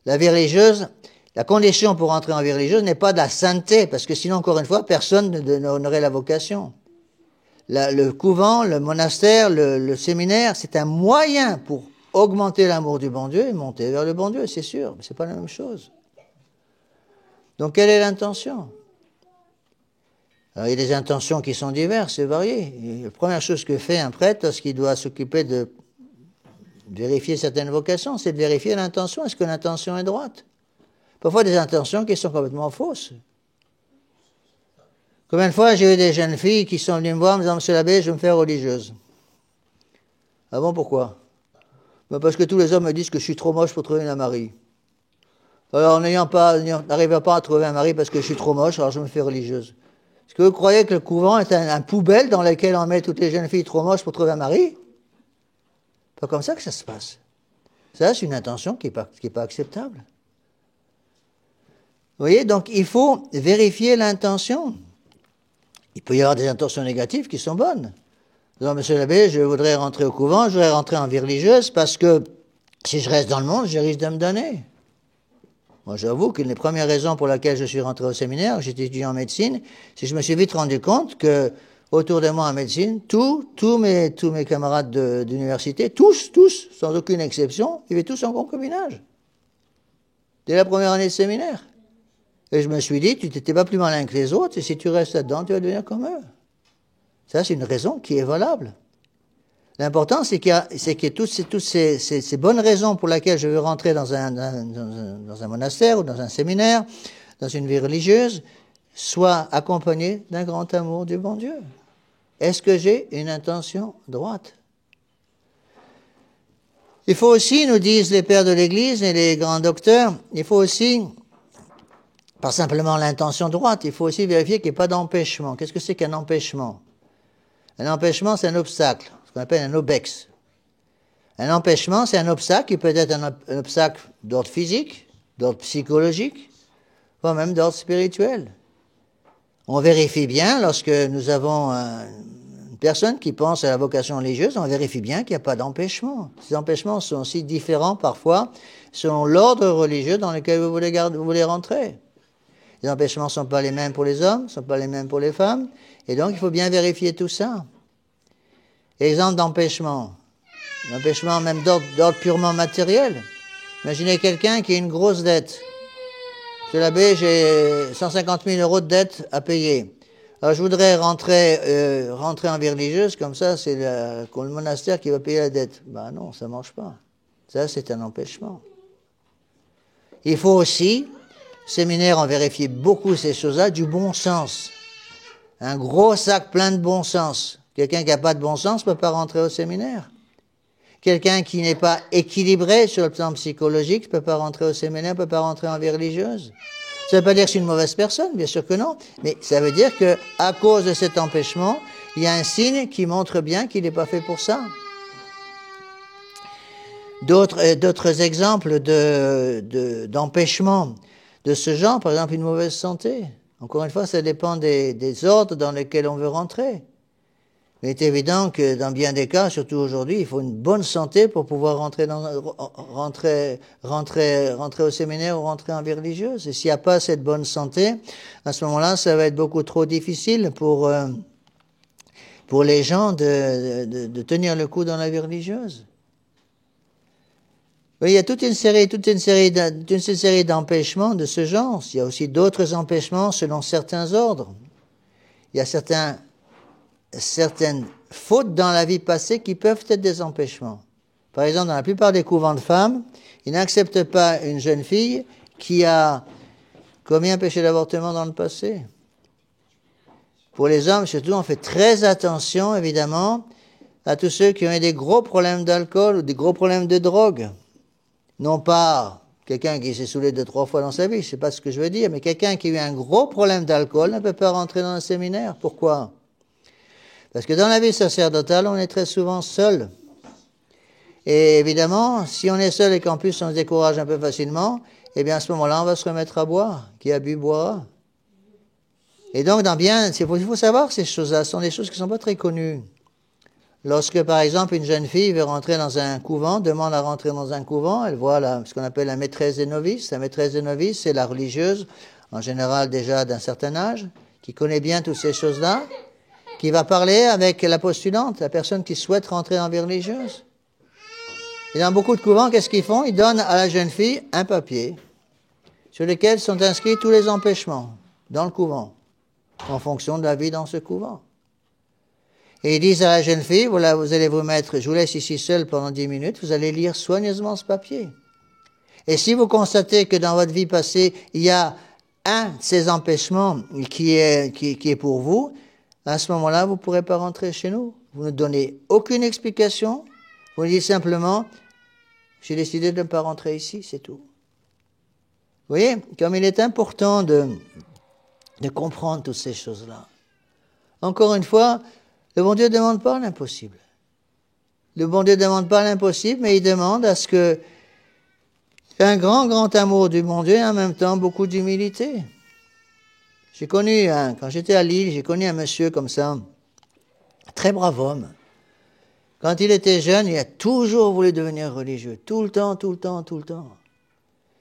La vie religieuse, La condition pour entrer en vie religieuse n'est pas de la sainteté, parce que sinon, encore une fois, personne n'aurait la vocation. Le couvent, le monastère, le séminaire, c'est un moyen pour augmenter l'amour du bon Dieu et monter vers le bon Dieu, c'est sûr, mais ce n'est pas la même chose. Donc, quelle est l'intention? Alors, il y a des intentions qui sont diverses et variées. Et la première chose que fait un prêtre lorsqu'il doit s'occuper de vérifier certaines vocations, c'est de vérifier l'intention. Est-ce que l'intention est droite? Parfois, des intentions qui sont complètement fausses. Combien de fois j'ai eu des jeunes filles qui sont venues me voir en me disant « Monsieur l'abbé, je veux me faire religieuse. » Ah bon, pourquoi? Ben parce que tous les hommes me disent que je suis trop moche pour trouver un mari. Alors, n'arrivant pas à trouver un mari parce que je suis trop moche, alors je me fais religieuse. Est-ce que vous croyez que le couvent est un poubelle dans lequel on met toutes les jeunes filles trop moches pour trouver un mari? Pas comme ça que ça se passe. Ça, c'est une intention qui est pas acceptable. Vous voyez, donc il faut vérifier l'intention. Il peut y avoir des intentions négatives qui sont bonnes. Donc, monsieur l'abbé, je voudrais rentrer au couvent, je voudrais rentrer en vie religieuse parce que si je reste dans le monde, je risque de me donner. Moi, j'avoue qu'une des premières raisons pour laquelle je suis rentré au séminaire, j'étais étudiant en médecine, c'est que je me suis vite rendu compte que autour de moi en médecine, tous mes camarades d'université, tous, sans aucune exception, ils vivaient tous en concubinage. Dès la première année de séminaire. Et je me suis dit, tu n'étais pas plus malin que les autres, et si tu restes là-dedans, tu vas devenir comme eux. Ça, c'est une raison qui est valable. L'important, c'est que toutes ces bonnes raisons pour lesquelles je veux rentrer dans un monastère ou dans un séminaire, dans une vie religieuse, soient accompagnées d'un grand amour du bon Dieu. Est-ce que j'ai une intention droite? Il faut aussi, nous disent les pères de l'Église et les grands docteurs, il faut aussi, pas simplement l'intention droite, il faut aussi vérifier qu'il n'y ait pas d'empêchement. Qu'est-ce que c'est qu'un empêchement? Un empêchement, c'est un obstacle, ce qu'on appelle un obex. Un empêchement, c'est un obstacle qui peut être un obstacle d'ordre physique, d'ordre psychologique, voire même d'ordre spirituel. On vérifie bien, lorsque nous avons une personne qui pense à la vocation religieuse, on vérifie bien qu'il n'y a pas d'empêchement. Ces empêchements sont aussi différents parfois selon l'ordre religieux dans lequel vous voulez rentrer. Les empêchements ne sont pas les mêmes pour les hommes, ne sont pas les mêmes pour les femmes, et donc il faut bien vérifier tout ça. Exemple d'empêchement, l'empêchement même d'ordre purement matériel. Imaginez quelqu'un qui a une grosse dette. Monsieur l'abbé, j'ai 150 000 euros de dette à payer. Alors je voudrais rentrer en vie religieuse, comme ça c'est le monastère qui va payer la dette. Ben non, ça ne marche pas. Ça, c'est un empêchement. Il faut aussi, séminaire, on vérifie beaucoup ces choses-là, du bon sens. Un gros sac plein de bon sens. Quelqu'un qui n'a pas de bon sens ne peut pas rentrer au séminaire. Quelqu'un qui n'est pas équilibré sur le plan psychologique ne peut pas rentrer au séminaire, ne peut pas rentrer en vie religieuse. Ça ne veut pas dire que c'est une mauvaise personne, bien sûr que non, mais ça veut dire qu'à cause de cet empêchement, il y a un signe qui montre bien qu'il n'est pas fait pour ça. D'autres exemples d'empêchement de ce genre, par exemple une mauvaise santé. Encore une fois, ça dépend des ordres dans lesquels on veut rentrer. Il est évident que dans bien des cas, surtout aujourd'hui, il faut une bonne santé pour pouvoir rentrer au séminaire ou rentrer en vie religieuse. Et s'il n'y a pas cette bonne santé, à ce moment-là, ça va être beaucoup trop difficile pour les gens de tenir le coup dans la vie religieuse. Il y a toute une série d'empêchements de ce genre. Il y a aussi d'autres empêchements selon certains ordres. Il y a certaines fautes dans la vie passée qui peuvent être des empêchements. Par exemple, dans la plupart des couvents de femmes, ils n'acceptent pas une jeune fille qui a commis un péché d'avortement dans le passé. Pour les hommes, surtout, on fait très attention, évidemment, à tous ceux qui ont eu des gros problèmes d'alcool ou des gros problèmes de drogue. Non pas quelqu'un qui s'est saoulé 2-3 fois dans sa vie, je ne sais pas ce que je veux dire, mais quelqu'un qui a eu un gros problème d'alcool ne peut pas rentrer dans un séminaire. Pourquoi? Parce que dans la vie sacerdotale, on est très souvent seul. Et évidemment, si on est seul et qu'en plus on se décourage un peu facilement, eh bien à ce moment-là, on va se remettre à boire. Qui a bu, boira. Et donc, il faut savoir que ces choses-là sont des choses qui ne sont pas très connues. lorsque, par exemple, une jeune fille veut rentrer dans un couvent, demande à rentrer dans un couvent, elle voit ce qu'on appelle la maîtresse des novices. La maîtresse des novices, c'est la religieuse, en général déjà d'un certain âge, qui connaît bien toutes ces choses-là, qui va parler avec la postulante, la personne qui souhaite rentrer dans la vie religieuse. Et dans beaucoup de couvents, qu'est-ce qu'ils font? Ils donnent à la jeune fille un papier sur lequel sont inscrits tous les empêchements dans le couvent, en fonction de la vie dans ce couvent. Et ils disent à la jeune fille, voilà, vous allez vous mettre, je vous laisse ici seul pendant 10 minutes, vous allez lire soigneusement ce papier. Et si vous constatez que dans votre vie passée, il y a un de ces empêchements qui est pour vous, à ce moment-là, vous ne pourrez pas rentrer chez nous. Vous ne donnez aucune explication, vous dites simplement, j'ai décidé de ne pas rentrer ici, c'est tout. Vous voyez, comme il est important de comprendre toutes ces choses-là. Encore une fois, le bon Dieu ne demande pas l'impossible. Le bon Dieu ne demande pas l'impossible, mais il demande à ce que un grand amour du bon Dieu et en même temps beaucoup d'humilité. J'ai connu, quand j'étais à Lille, j'ai connu un monsieur comme ça, un très brave homme. Quand il était jeune, il a toujours voulu devenir religieux, tout le temps.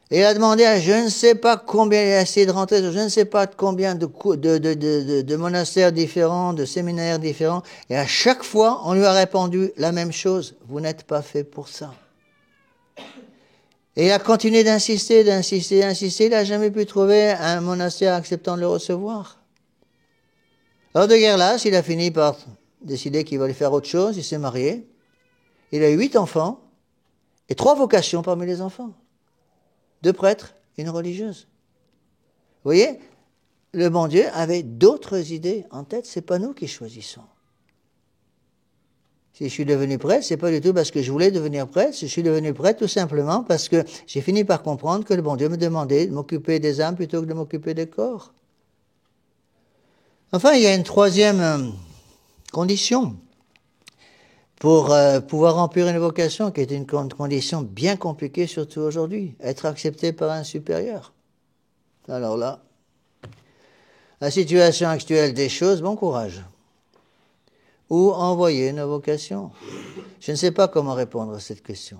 Et il a demandé à je ne sais pas combien, il a essayé de rentrer sur je ne sais pas combien de monastères différents, de séminaires différents, et à chaque fois, on lui a répondu la même chose, vous n'êtes pas fait pour ça. Et il a continué d'insister, il n'a jamais pu trouver un monastère acceptant de le recevoir. Alors de guerre lasse, il a fini par décider qu'il voulait faire autre chose, il s'est marié, il a eu 8 enfants, et 3 vocations parmi les enfants. 2 prêtres, une religieuse. Vous voyez, le bon Dieu avait d'autres idées en tête, c'est pas nous qui choisissons. Si je suis devenu prêtre, c'est pas du tout parce que je voulais devenir prêtre, je suis devenu prêtre tout simplement parce que j'ai fini par comprendre que le bon Dieu me demandait de m'occuper des âmes plutôt que de m'occuper des corps. Enfin, il y a une 3e condition pour pouvoir remplir une vocation qui est une condition bien compliquée, surtout aujourd'hui, être accepté par un supérieur. Alors là, la situation actuelle des choses, bon courage. Où envoyer nos vocations? Je ne sais pas comment répondre à cette question.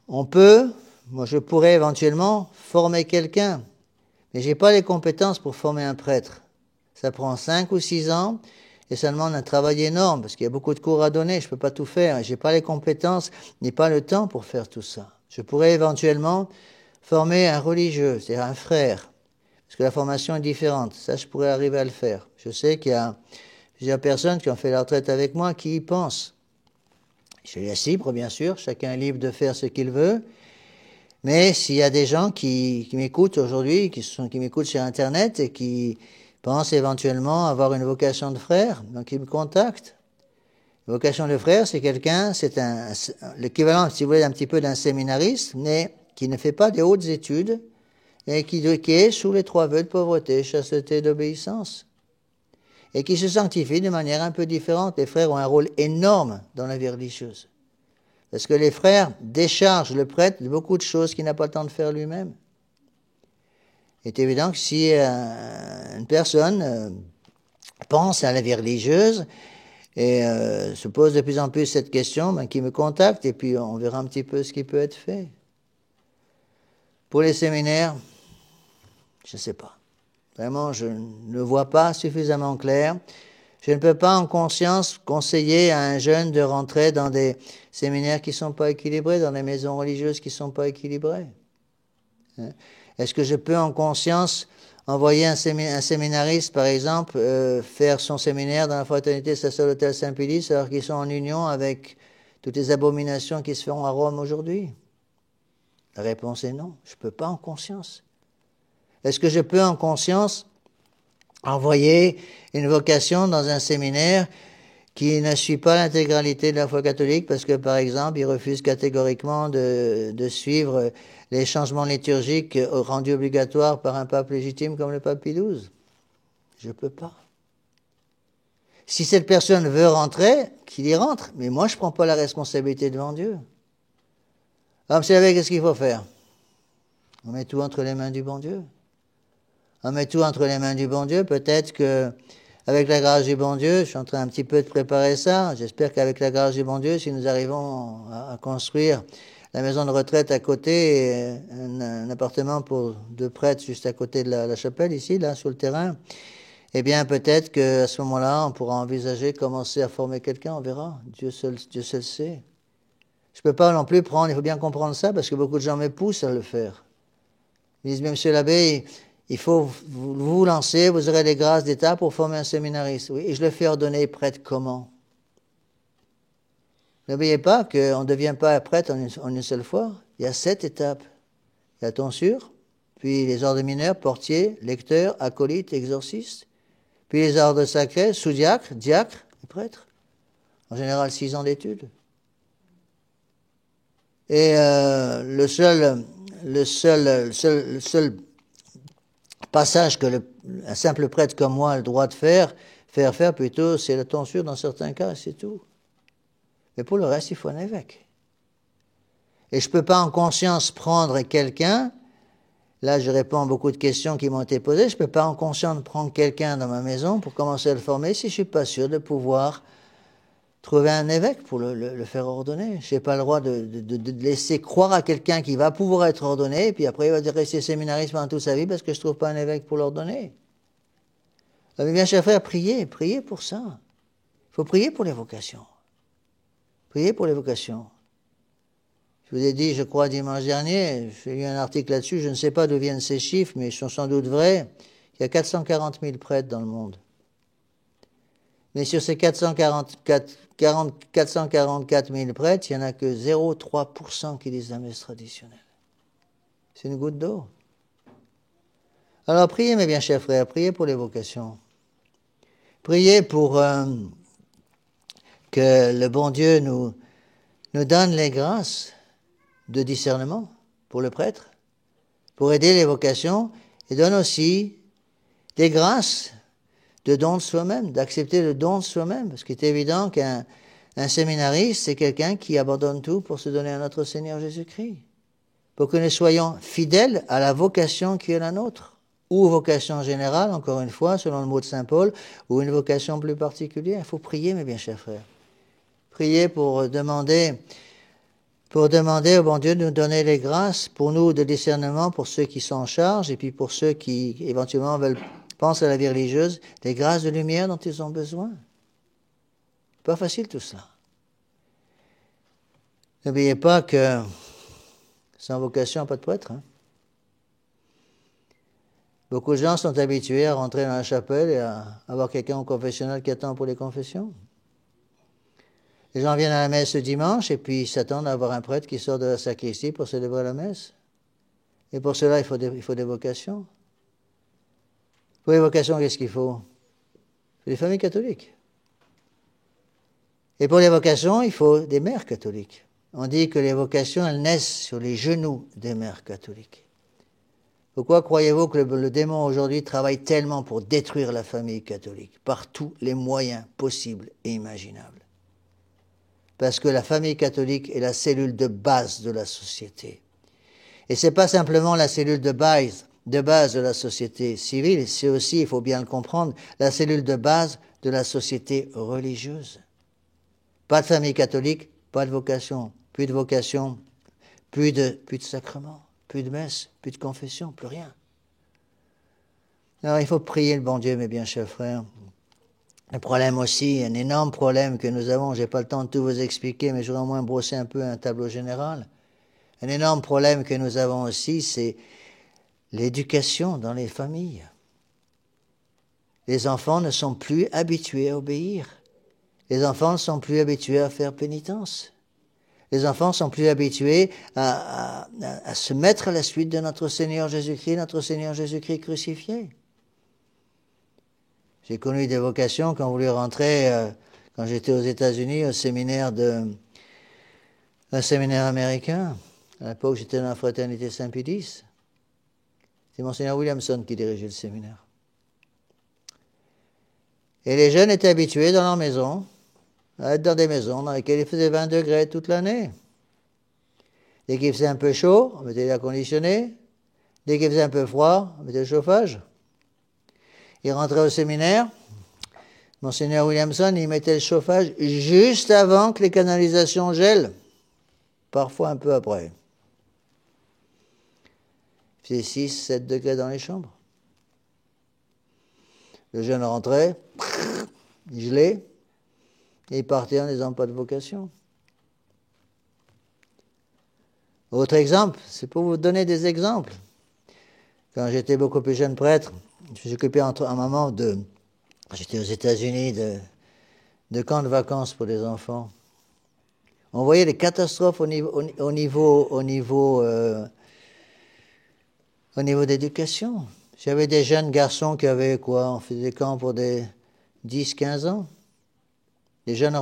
Moi je pourrais éventuellement former quelqu'un, mais je n'ai pas les compétences pour former un prêtre. Ça prend 5 ou 6 ans et ça demande un travail énorme parce qu'il y a beaucoup de cours à donner, je ne peux pas tout faire. Je n'ai pas les compétences, ni pas le temps pour faire tout ça. Je pourrais éventuellement former un religieux, c'est-à-dire un frère, parce que la formation est différente. Ça, je pourrais arriver à le faire. Je sais qu'il y a plusieurs personnes qui ont fait la retraite avec moi qui y pensent. Je suis libre, bien sûr, chacun est libre de faire ce qu'il veut. Mais s'il y a des gens qui m'écoutent aujourd'hui, qui m'écoutent sur Internet et qui pensent éventuellement avoir une vocation de frère, donc ils me contactent. Une vocation de frère, c'est quelqu'un, c'est l'équivalent, si vous voulez, un petit peu d'un séminariste, mais qui ne fait pas des hautes études et qui est sous les 3 vœux de pauvreté, chasteté, d'obéissance, et qui se sanctifie de manière un peu différente. Les frères ont un rôle énorme dans la vie religieuse, parce que les frères déchargent le prêtre de beaucoup de choses qu'il n'a pas le temps de faire lui-même. Il est évident que si une personne pense à la vie religieuse et se pose de plus en plus cette question, qu'il me contacte et puis on verra un petit peu ce qui peut être fait. Pour les séminaires, je ne sais pas. Vraiment, je ne vois pas suffisamment clair. Je ne peux pas en conscience conseiller à un jeune de rentrer dans des séminaires qui ne sont pas équilibrés, dans des maisons religieuses qui ne sont pas équilibrées. Est-ce que je peux en conscience envoyer un séminariste, par exemple, faire son séminaire dans la fraternité sacerdotale Saint-Pédis alors qu'ils sont en union avec toutes les abominations qui se font à Rome aujourd'hui? La réponse est non, je ne peux pas en conscience. Est-ce que je peux en conscience envoyer une vocation dans un séminaire qui ne suit pas l'intégralité de la foi catholique parce que, par exemple, il refuse catégoriquement de suivre les changements liturgiques rendus obligatoires par un pape légitime comme le pape Pie XII? Je ne peux pas. Si cette personne veut rentrer, qu'il y rentre, mais moi je ne prends pas la responsabilité devant Dieu. Alors, vous savez, qu'est-ce qu'il faut faire? On met tout entre les mains du bon Dieu. On met tout entre les mains du bon Dieu. Peut-être que avec la grâce du bon Dieu, je suis en train un petit peu de préparer ça. J'espère qu'avec la grâce du bon Dieu, si nous arrivons à construire la maison de retraite à côté, et un appartement pour 2 prêtres juste à côté de la chapelle, ici, là, sur le terrain, eh bien, peut-être qu'à ce moment-là, on pourra envisager commencer à former quelqu'un, on verra. Dieu seul le sait. Je ne peux pas non plus prendre, il faut bien comprendre ça, parce que beaucoup de gens me poussent à le faire. Ils disent, mais monsieur l'abbé, il faut vous lancer, vous aurez les grâces d'État pour former un séminariste. Oui, et je le fais ordonner prêtre comment? N'oubliez pas qu'on ne devient pas prêtre en une seule fois. Il y a 7 étapes. Il y a tonsure, puis les ordres mineurs, portier, lecteur, acolyte, exorciste, puis les ordres sacrés, sous-diacre, diacre et prêtre. En général, 6 ans d'études. Et le seul passage que un simple prêtre comme moi a le droit de faire plutôt, c'est la tonsure dans certains cas, c'est tout. Mais pour le reste, il faut un évêque. Et je ne peux pas en conscience prendre quelqu'un, là je réponds à beaucoup de questions qui m'ont été posées, je ne peux pas en conscience prendre quelqu'un dans ma maison pour commencer à le former si je ne suis pas sûr de pouvoir trouver un évêque pour le faire ordonner. Je n'ai pas le droit de laisser croire à quelqu'un qui va pouvoir être ordonné, et puis après il va rester séminariste pendant toute sa vie parce que je ne trouve pas un évêque pour l'ordonner. Mais bien, chers frères, priez pour ça. Il faut prier pour les vocations. Priez pour les vocations. Je vous ai dit, je crois, dimanche dernier, j'ai lu un article là-dessus, je ne sais pas d'où viennent ces chiffres, mais ils sont sans doute vrais. Il y a 440 000 prêtres dans le monde. Mais sur ces 444 000 prêtres, il n'y en a que 0,3% qui lisent la messe traditionnelle. C'est une goutte d'eau. Alors priez, mes bien chers frères, priez pour les vocations. Priez pour que le bon Dieu nous donne les grâces de discernement pour le prêtre, pour aider les vocations, et donne aussi des grâces de don de soi-même, d'accepter le don de soi-même, parce qu'il est évident qu'un séminariste, c'est quelqu'un qui abandonne tout pour se donner à notre Seigneur Jésus-Christ, pour que nous soyons fidèles à la vocation qui est la nôtre, ou vocation générale, encore une fois, selon le mot de saint Paul, ou une vocation plus particulière. Il faut prier, mes bien chers frères. Prier pour demander au bon Dieu de nous donner les grâces, pour nous, de discernement, pour ceux qui sont en charge, et puis pour ceux qui, éventuellement, pensent à la vie religieuse, des grâces de lumière dont ils ont besoin. Pas facile tout cela. N'oubliez pas que sans vocation, pas de prêtre. Hein. Beaucoup de gens sont habitués à rentrer dans la chapelle et à avoir quelqu'un au confessionnal qui attend pour les confessions. Les gens viennent à la messe le dimanche et puis ils s'attendent à avoir un prêtre qui sort de la sacristie pour célébrer la messe. Et pour cela, il faut des vocations. Pour les vocations, qu'est-ce qu'il faut? Des familles catholiques. Et pour les vocations, il faut des mères catholiques. On dit que les vocations, elles naissent sur les genoux des mères catholiques. Pourquoi croyez-vous que le démon aujourd'hui travaille tellement pour détruire la famille catholique par tous les moyens possibles et imaginables? Parce que la famille catholique est la cellule de base de la société. Et ce n'est pas simplement la cellule de base de la société civile, c'est aussi, il faut bien le comprendre, la cellule de base de la société religieuse. Pas de famille catholique, pas de vocation. Plus de vocation, plus de sacrement, plus de messe, plus de confession, plus rien. Alors il faut prier le bon Dieu, mes bien chers frères. Le problème aussi, un énorme problème que nous avons, je n'ai pas le temps de tout vous expliquer, mais je voudrais au moins brosser un peu un tableau général. Un énorme problème que nous avons aussi, c'est l'éducation dans les familles. Les enfants ne sont plus habitués à obéir. Les enfants ne sont plus habitués à faire pénitence. Les enfants ne sont plus habitués à se mettre à la suite de notre Seigneur Jésus-Christ crucifié. J'ai connu des vocations qui ont voulu rentrer, quand j'étais aux États-Unis, un séminaire américain. À l'époque, j'étais dans la fraternité Saint-Pédis. C'est Monseigneur Williamson qui dirigeait le séminaire. Et les jeunes étaient habitués dans leur maison, à être dans des maisons dans lesquelles il faisait 20 degrés toute l'année. Dès qu'il faisait un peu chaud, on mettait l'air conditionné. Dès qu'il faisait un peu froid, on mettait le chauffage. Ils rentraient au séminaire, Monseigneur Williamson, il mettait le chauffage juste avant que les canalisations gèlent, parfois un peu après. Il faisait 6, 7 degrés dans les chambres. Le jeune rentrait, il gelait, et il partait en n'ayant pas de vocation. Autre exemple, c'est pour vous donner des exemples. Quand j'étais beaucoup plus jeune prêtre, je m'occupais un moment de... J'étais aux États-Unis de camps de vacances pour les enfants. On voyait les catastrophes au niveau d'éducation. J'avais des jeunes garçons qui avaient quoi? On faisait des camps pour des 10, 15 ans. Les jeunes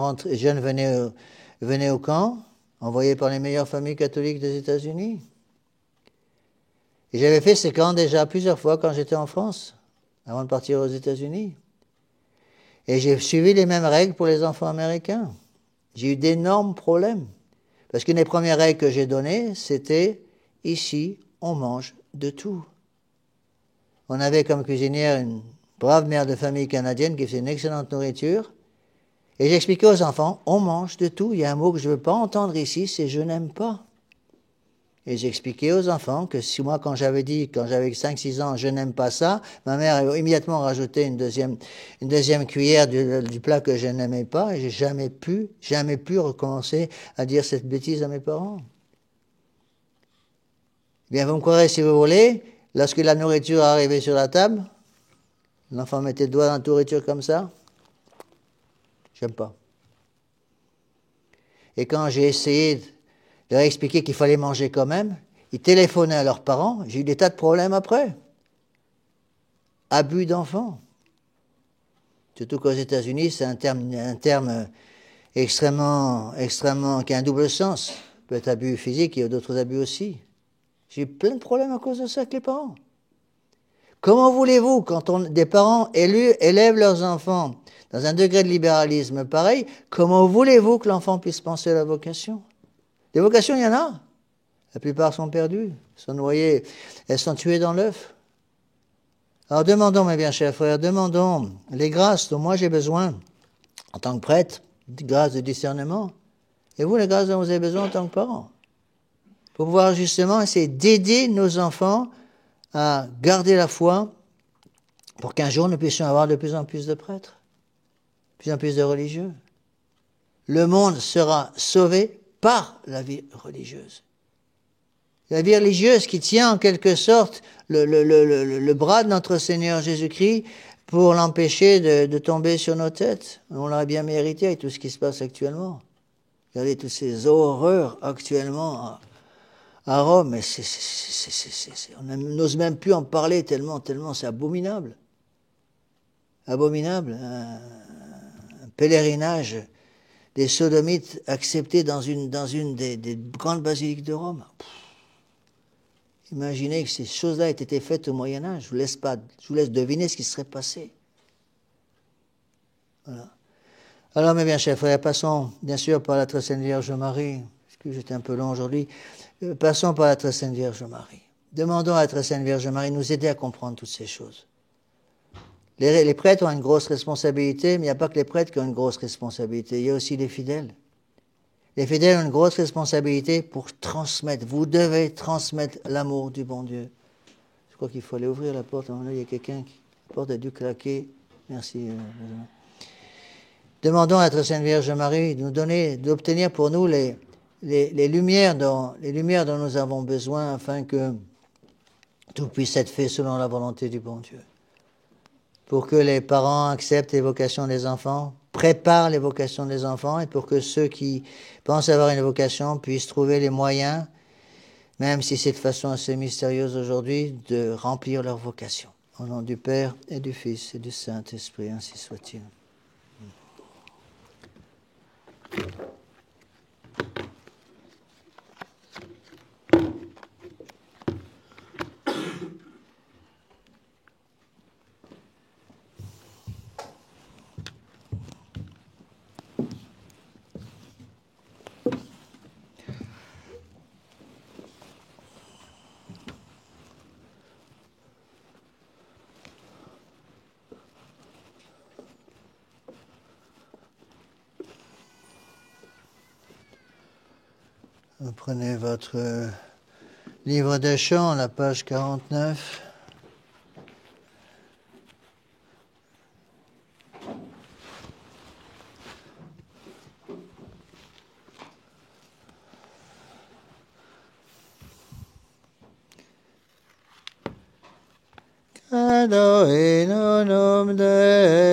venaient au camp, envoyés par les meilleures familles catholiques des États-Unis. Et j'avais fait ces camps déjà plusieurs fois quand j'étais en France, avant de partir aux États-Unis. Et j'ai suivi les mêmes règles pour les enfants américains. J'ai eu d'énormes problèmes. Parce qu'une des premières règles que j'ai données, c'était « ici, on mange de tout ». On avait comme cuisinière une brave mère de famille canadienne qui faisait une excellente nourriture. Et j'expliquais aux enfants, on mange de tout. Il y a un mot que je ne veux pas entendre ici, c'est je n'aime pas. Et j'expliquais aux enfants que si moi, quand j'avais 5-6 ans, je n'aime pas ça, ma mère a immédiatement rajouté une deuxième cuillère du plat que je n'aimais pas, et j'ai jamais pu recommencer à dire cette bêtise à mes parents. Bien, vous me croirez si vous voulez, lorsque la nourriture arrivait sur la table, l'enfant mettait le doigt dans la nourriture comme ça, j'aime pas. Et quand j'ai essayé de leur expliquer qu'il fallait manger quand même, ils téléphonaient à leurs parents, j'ai eu des tas de problèmes après. Abus d'enfants. Surtout qu'aux États-Unis, c'est un terme extrêmement, qui a un double sens. Il peut être abus physique, il y a d'autres abus aussi. J'ai eu plein de problèmes à cause de ça avec les parents. Comment voulez-vous, quand des parents élèvent leurs enfants dans un degré de libéralisme pareil, comment voulez-vous que l'enfant puisse penser à la vocation? Des vocations, il y en a. La plupart sont perdues, sont noyées, elles sont tuées dans l'œuf. Alors demandons, mes bien chers frères, demandons les grâces dont moi j'ai besoin en tant que prêtre, des grâces de discernement, et vous, les grâces dont vous avez besoin en tant que parents, pour pouvoir justement essayer d'aider nos enfants à garder la foi pour qu'un jour nous puissions avoir de plus en plus de prêtres, de plus en plus de religieux. Le monde sera sauvé par la vie religieuse. La vie religieuse qui tient en quelque sorte le bras de notre Seigneur Jésus-Christ pour l'empêcher de tomber sur nos têtes. On l'aurait bien mérité avec tout ce qui se passe actuellement. Regardez toutes ces horreurs actuellement à Rome, mais on n'ose même plus en parler tellement c'est abominable. Abominable. Un pèlerinage des sodomites accepté dans une des grandes basiliques de Rome. Imaginez que ces choses-là aient été faites au Moyen-Âge. Je vous laisse deviner ce qui serait passé. Voilà. Alors, mes bien chers frères, passons bien sûr par la très sainte Vierge Marie. Excusez, j'étais un peu long aujourd'hui. Passons par la très sainte Vierge Marie. Demandons à la très sainte Vierge Marie de nous aider à comprendre toutes ces choses. Les prêtres ont une grosse responsabilité, mais il n'y a pas que les prêtres qui ont une grosse responsabilité. Il y a aussi les fidèles. Les fidèles ont une grosse responsabilité pour transmettre. Vous devez transmettre l'amour du bon Dieu. Je crois qu'il faut aller ouvrir la porte. Il y a quelqu'un qui... La porte a dû claquer. Merci. Demandons à la très sainte Vierge Marie de nous donner, d'obtenir pour nous les lumières dont nous avons besoin afin que tout puisse être fait selon la volonté du bon Dieu. Pour que les parents acceptent les vocations des enfants, préparent les vocations des enfants, et pour que ceux qui pensent avoir une vocation puissent trouver les moyens, même si c'est de façon assez mystérieuse aujourd'hui, de remplir leur vocation. Au nom du Père et du Fils et du Saint-Esprit, ainsi soit-il. Vous prenez votre livre de chants, la page 49. Adoinum Deum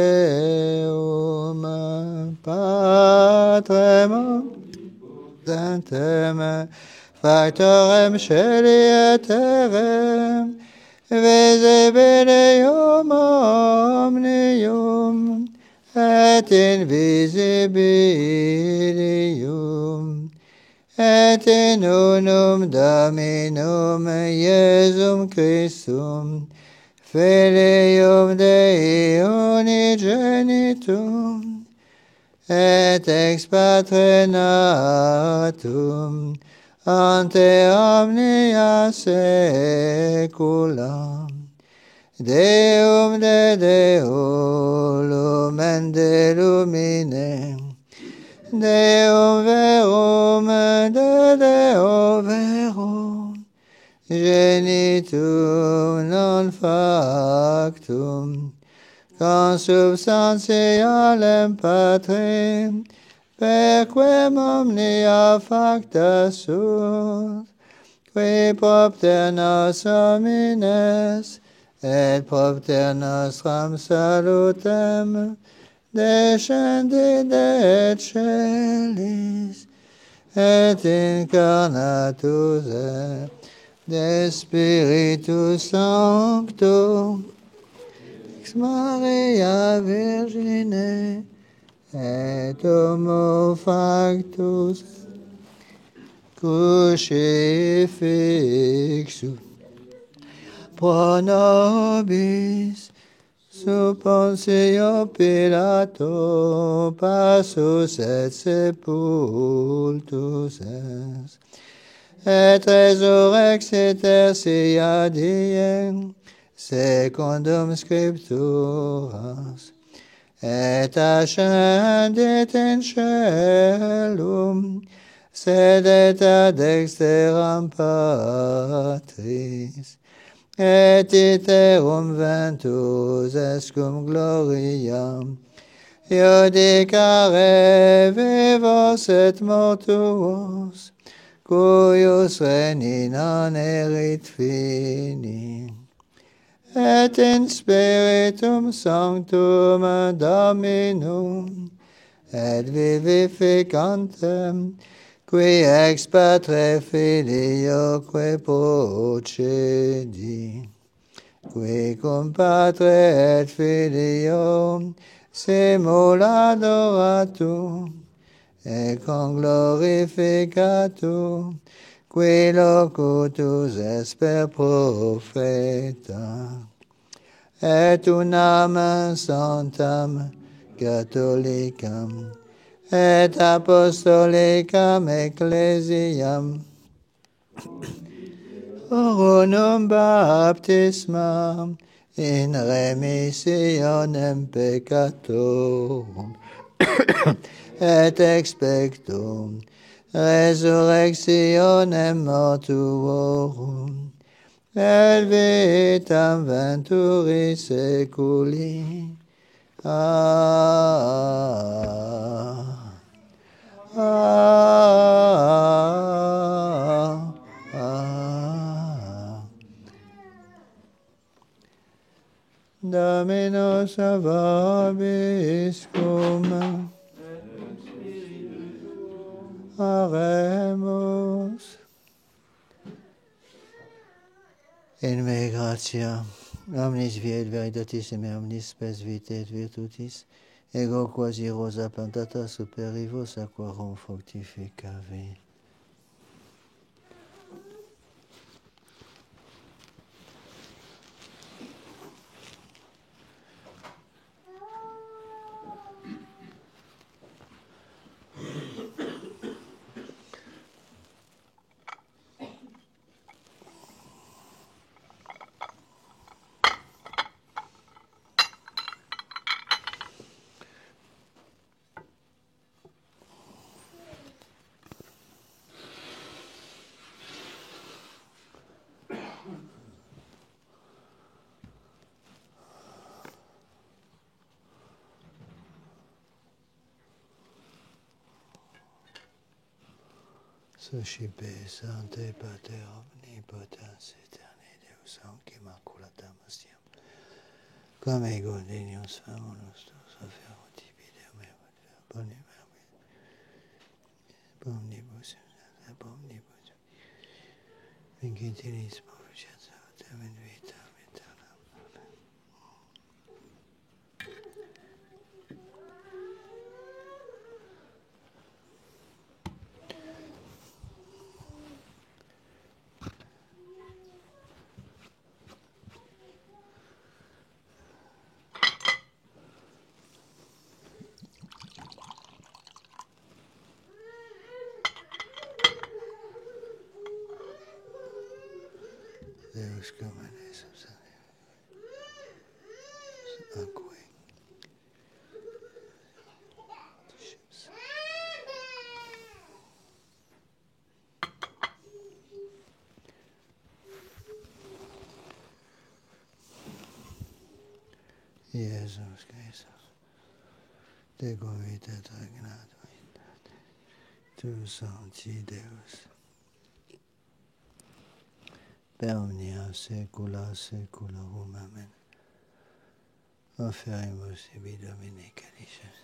Patrem Sanctem Factorem Scelieterem Visibilium Omnium et Invisibilium et in unum Dominum Iesum Christum Filium Dei unigenitum et ex Patre natum ante omnia saecula Deum de Deo lumen de lumine Deum verum de Deo verum genitum non factum consubstantialem Patrem perquem omnia facta sunt qui propter nos homines et propter nostram salutem descendit et celis et incarnatus de Spiritus Sancto ex Maria Virgine et homo factus crucifixus pro nobis sub Pontio Pilato passus et sepultus est et resurrexit tertia die secundum scripturas et ascendit in caelum sedet ad dexteram Patris et iterum ventus est cum gloriam iudicare vivos et mortuos cuius regni non erit fini et in Spiritum Sanctum Dominum et vivificantem qui ex Patre Filioque procedi qui cum Patre et Filio simul adoratum et con glorificatum qui locutus est per profeta et unam sanctam catholicam et apostolicam ecclesiam orunum baptismam in remissionem peccatorum et expectum resurrectionem mortuorum et vitam venturi seculi. Dominus vobiscum. Oremus. In me gratia, omnis via et veritatissime omnis spes vitae et virtutis, ego quasi rosa plantata super rivos aquarum fructificavi. Suscipe, Sancte Pater, omnipotens aeterni, Deus anque maculatam siam, quam ego dignus famunus tus afferro tibi Deum omnibus, omnibus, vincitilis povicias autem in vitam aeternam. Amen. Deus comene subsane, aquae. Jesus Christus, te convite tragnato, tu sancti Deus, per omnia saecula saeculorum, amen. Offerimus ibi Domine calices.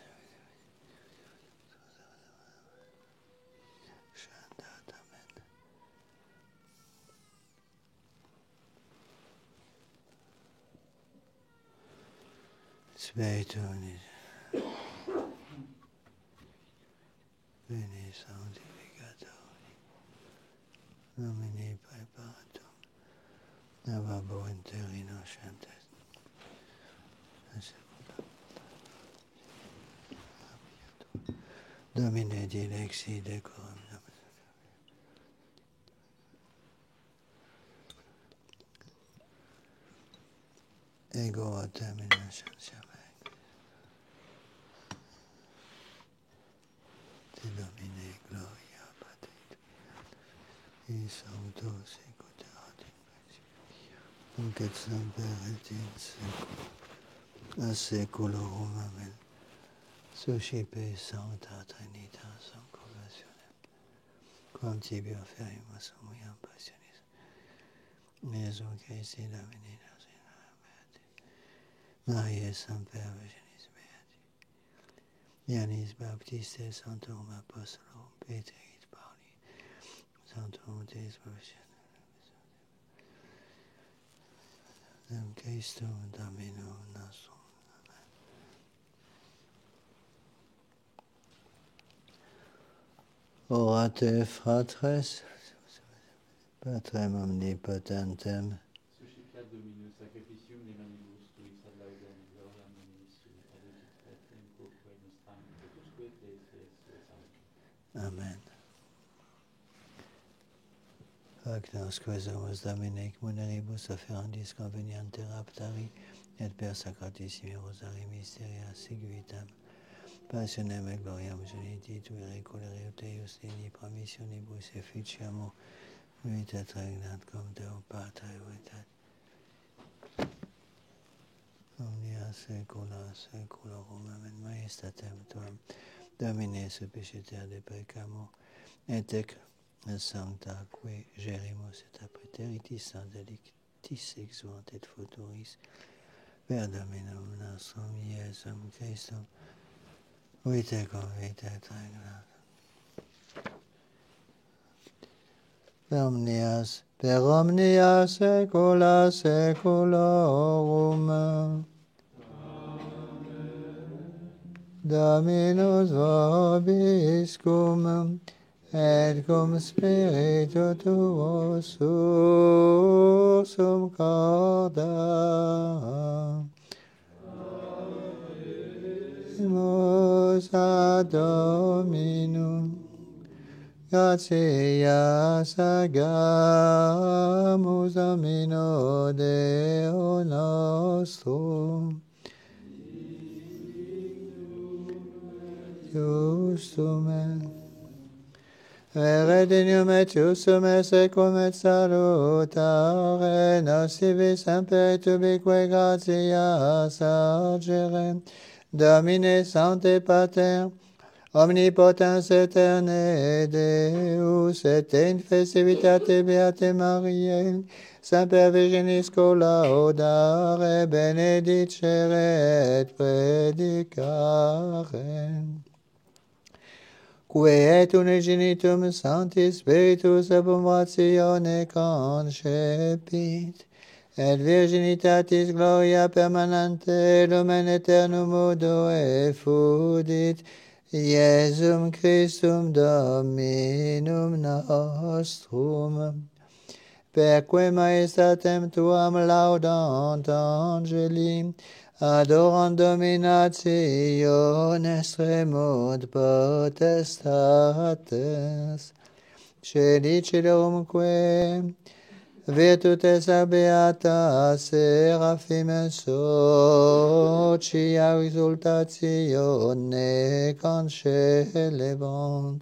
Chantat, amen. Spiritu omnis, veni sanctificator, nomine praeparatum, nababo interino chantes. Domine dilexi decorum. Ego a termination siame. Te Domine gloria patrit. I sancto secuterat in pace. Nunc et semper et in seculum. A seculorum, amen. Suscipe Sancta Trinitas conversionem. Quam tibi offerimus humiam passionis. Jesu Christi Domini nos in beati. Mariae semper Virginis beati. Ioannis Baptiste Sanctorum Apostolorum Petri et Pauli. Sanctorum Deus Provisionem. Christum Dominum nostrum. Orate fratres, Patrem omnipotentem, Suscipiat Dominus sacrificium in animus tuis ad laudem gloriam ministri ad ut et in quoque nostram petusque te salve. Amen. Fac nosque sumus Dominic muneribus offerandis conveniente raptari et per sacratissimi rosari mysteria seguitam. Passionem et gloriam uniti tui recolere Deus digni promissionibus efficiamur vita regnat cum Deo Patre et omnia saecula saeculorum, amen. Majestatem tuam, Domine supliciter de peccamur, et ec sancta qui gerimus et a praeteritis delictis exuant et futuris, per Dominum nostrum Iesum Christum, vite convite et regnat. Per omnia saecula saeculorum. Dominus vobiscum, et cum spiritu tuo sursum corda. Amen. Ad Dominum. Gratias agamus Domino Deo nostrum. Justum et redenium et justum et secum et salutare nosivi semper et ubique gratias argere. Domine Sancte Pater, Omnipotens eterne Deus, et in festivitate beate Mariae, semper Virginis laudare, benedicere et predicare. Qui et unigenitum Sancti Spiritus abumbratione concepit, et virginitatis gloria permanente lumen aeternum modo effudit, Iesum Christum Dominum nostrum, perque maestatem tuam laudant angeli, adorant dominationes remut potestates, cediciderumque virtutes beata seraphim socia exultatione concelebant,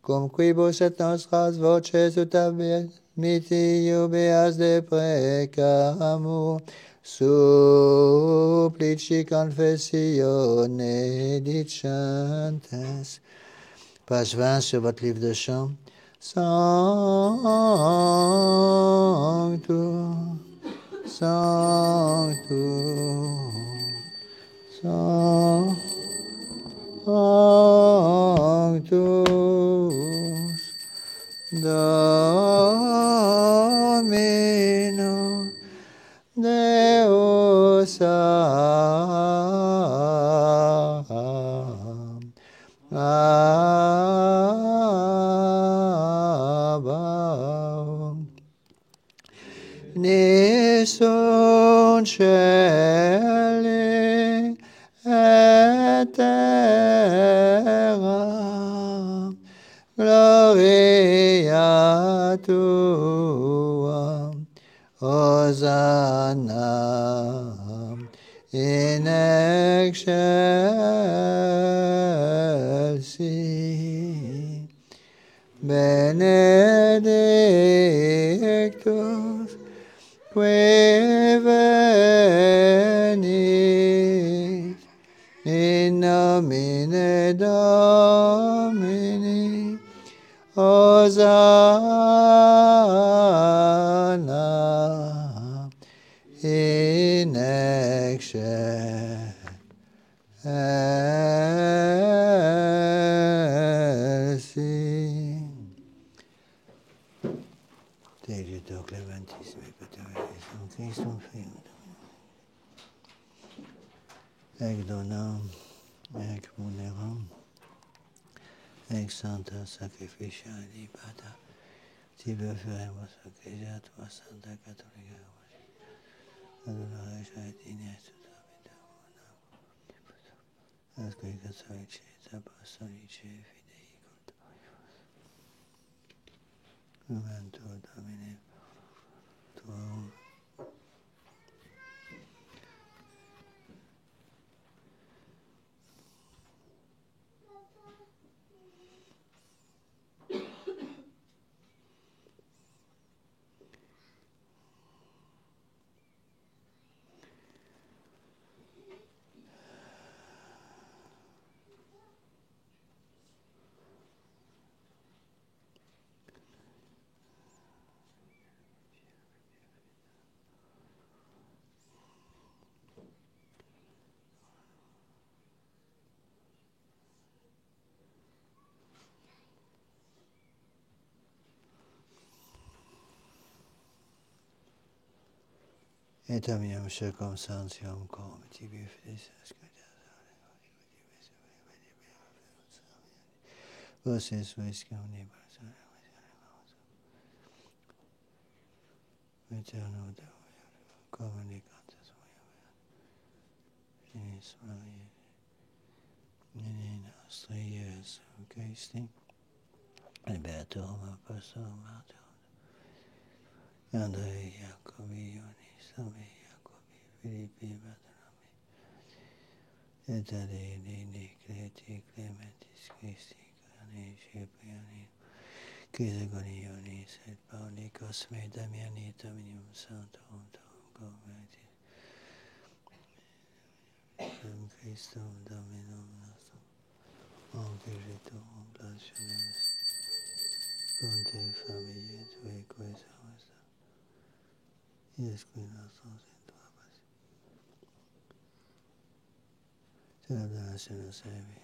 cum quibus et nostras voces ut miti iubeas deprecamus, supplici confessione dicentes. Page 20 sur votre livre de chant. Sanctus, Sanctus, Sanctus, Dominus Deus Sabaoth. Nissun celi et terra, gloria tua, Hosanna in excelsis, benedictus qui venit in nomine Domini, Hosanna in excelsis. Te clementissime paterissime Christum fium ec donam, ec muneram, ec sancta sacrificia libata, tibi feremus ecclesiatua Santa Catholica, adonare et asque catholici et apostolici fidei cultori. Memento Domini tuum. Et amiam circumstantiam cum tibi fides vos es viscum nibus eterno Deo communicantes finis Maria in nostri Iesu Christi libertorum apostolum martyrum Andrei Jacobi Ionis Sami Jacobi Philippi Bartholomew et Adeli Cleti Clementis Christi Carni Cipriani Chrysogoni Ionis et Pauli Cosme Damiani Dominium Sanctorum Convertis Christum Dominum nostrum. Anche oblaciones, conte familie, tue coesamas, y escuinasos en tu abas. Te la donación sevi,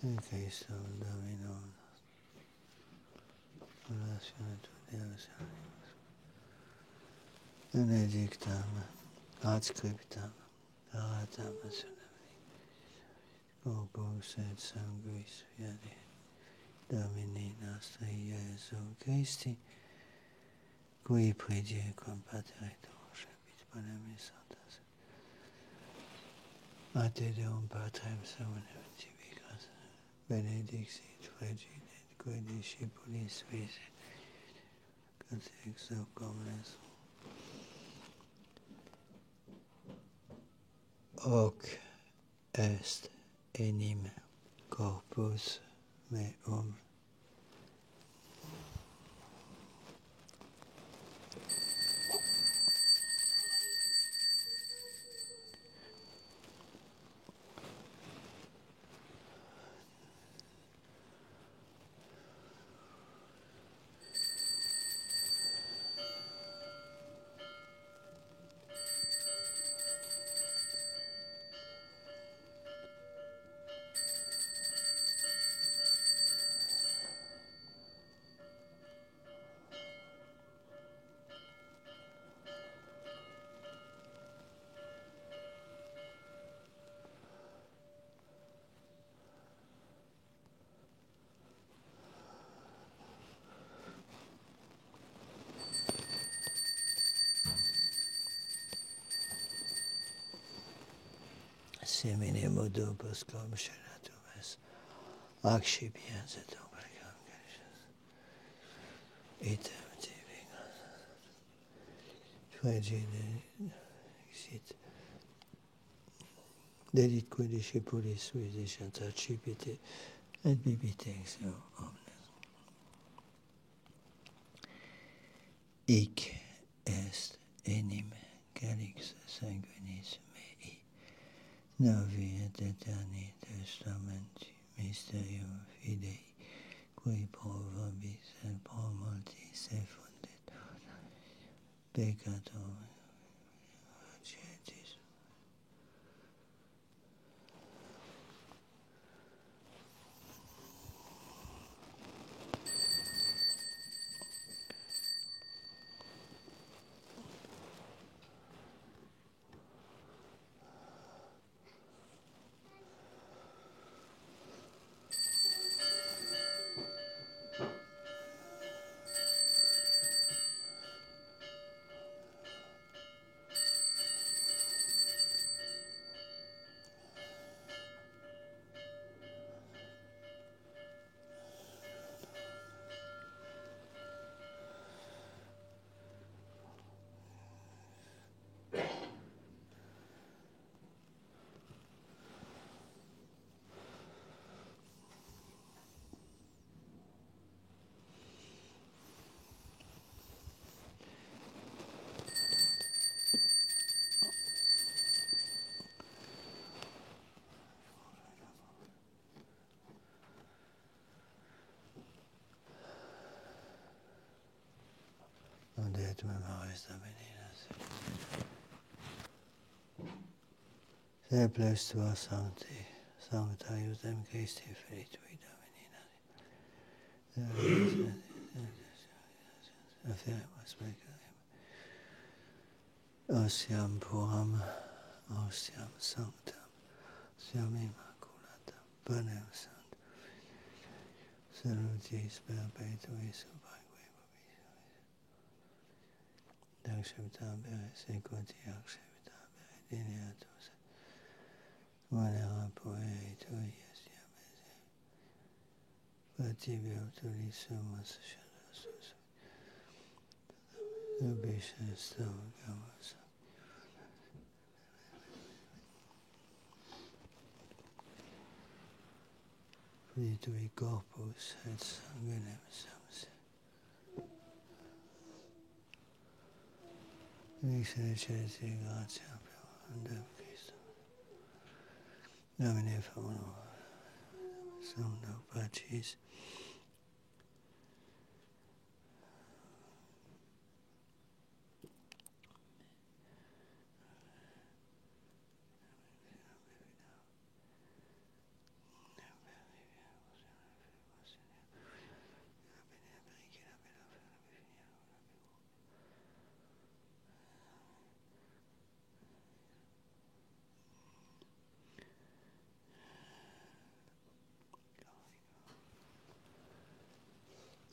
en Cristo Domino, relazione tu Deus animus, benedictam, ad scriptam, aratam sunamini, corpus et sanguis fieri, Domini nostri Iesu Christi, qui predie quam patere tuo, cepit bonem santas, a te Deum Patrem Suum tibi gratia, benedixit fregit et quae discipulis vise, cut ex hoc omnes. Hoc est enim corpus meum. Semine modo poscom shenatum es, accipiens et obligam gracias, item tibi fregide exit, deditque discipulis suis dicent accipite et bibite ex omnes. Hic est enim calix sanguinis mei, novi et aeterni testamenti mysterium fidei, qui pro vobis et pro multis effundet peccatum vagietis. Laudetur memoris Domini. Seples tua sancti, sancta iudem Christi fili tui Domini. Affermas peccatem. Ostiam puram, ostiam sanctam, ostiam immaculatam, panem sanctam. Salutis perpetuis ubaque vobis. Acceptabere sequoti acceptabere dineatus. Manera poeri tui estiam ese. Patibio tuli sumus shadasus. Ubis est gamas. Fili tui corpus et sanguinem samse. Vixere celesti gratia per Deum Christum. Domine famolo. Some no patches.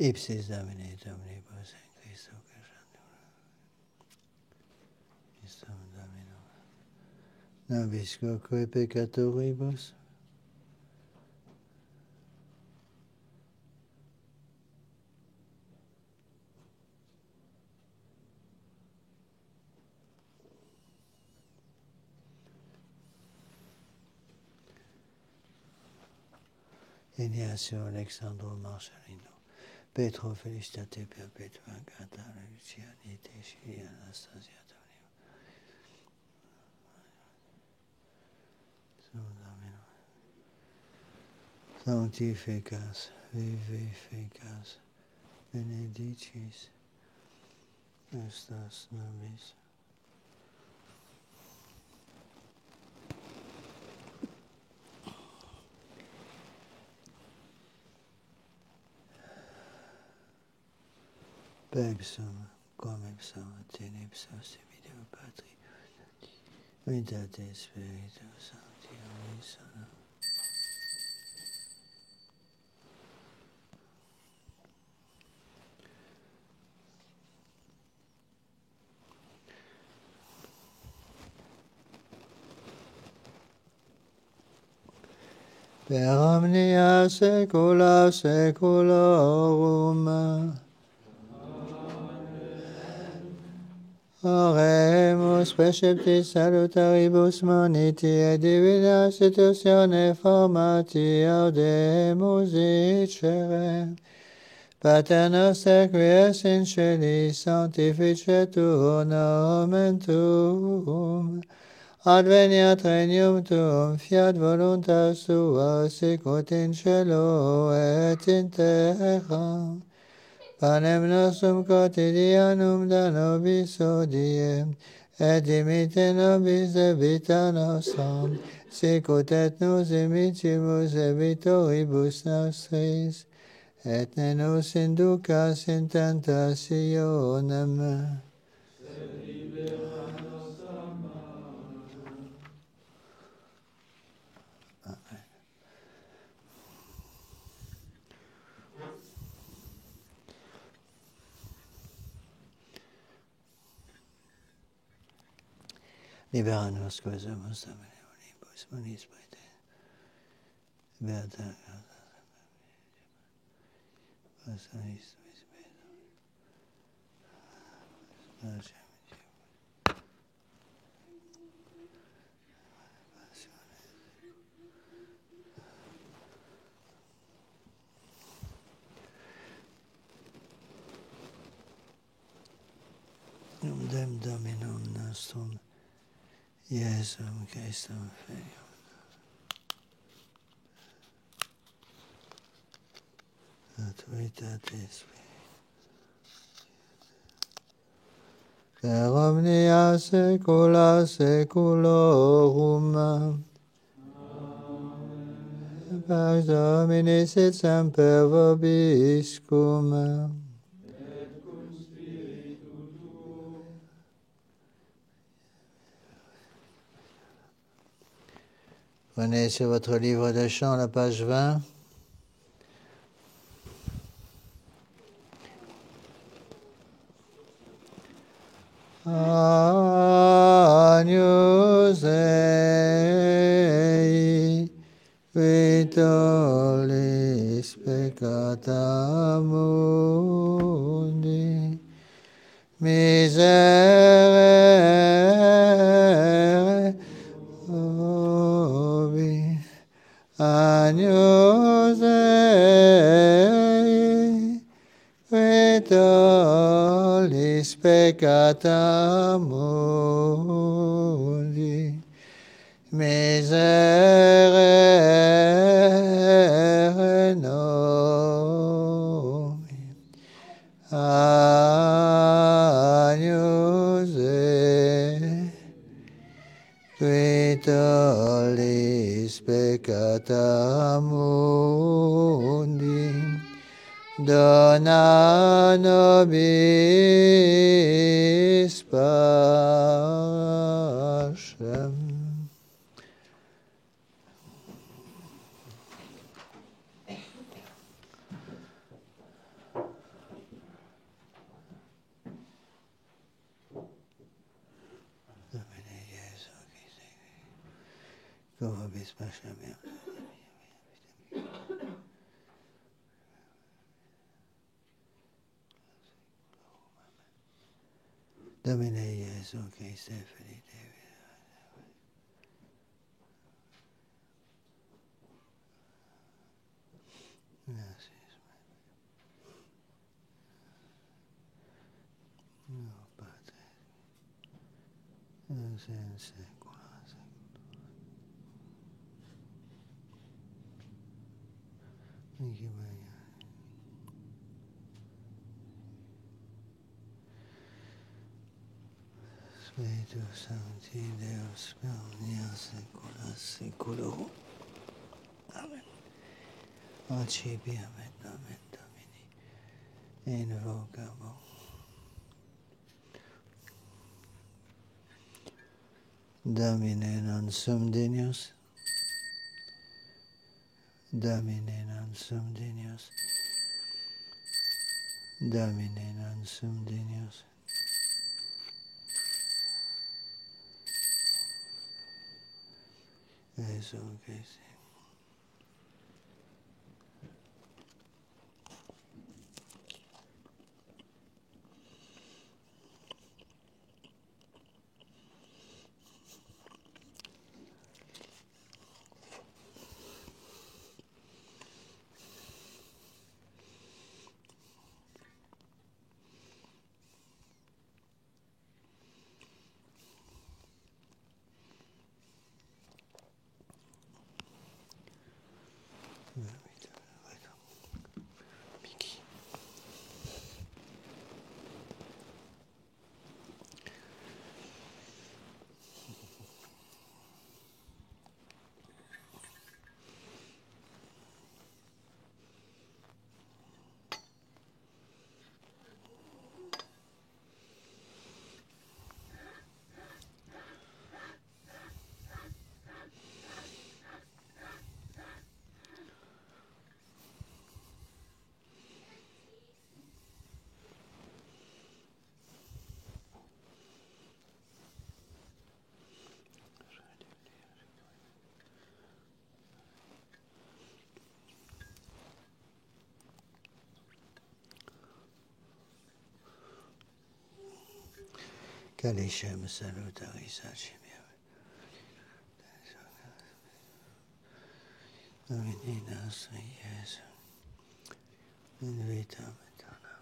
Ipsis Domini Dominibus in Christo Christum Domino Nobiscoque peccatoribus Ignacio Alexandro Marcelino Petro Felicitate Perpetua Gata Luciani Tesci Anastasia Domino Sanctificas Vivificas Benedicis Estas nobis Pexum, quam ipsum tenipsos video Patri, Unitate Spiritus Sancti Unisono. Per omnia saecula saeculorum. Oremus preceptis salutaribus moniti et divina situatione formati audemus dicere. Pater noster qui es in celis, sanctificetur nomen tuum. Adveniat regnum tuum, fiat voluntas tua, sicut in cielo et in terra. Panem nostrum quotidianum da nobis hodie, et dimitte nobis debita nostra, sicut et nos dimittimus debitoribus nostris, et ne nos inducas in tentationem, sed libera nos a malo. Amen. Libera-nos quaesumus Domine omnibus munis praete. Beata Passaris mis beata. Dem Dominum nostrum Iesum Christum Filium. Autoritatis per omnia saecula saeculorum. Amen. Pax Domini sit semper vobiscum. Et cum spiritu tuo. Prenez sur votre livre de chant la page 20. Agnus Dei, qui tollis peccata mundi, miserere vobis. Agnus Dei, qui tollis peccata mundi, miserere qui tollis peccata mundi, dona nobis pacem. Go vobis pacem mea. Domine Iesu Christe Filii Merci. No, Padre, in secula secula. Spiritus Sancti Deus omnia secula seculorum. Amen. Amen, amen, Domini. Invocabo. Domine non sum dignus. Domine non sum dignus. Domine non sum dignus. Jesu Christi. Calicem salutaris acimia. Domini nostri Iesu, in vitam aeternam.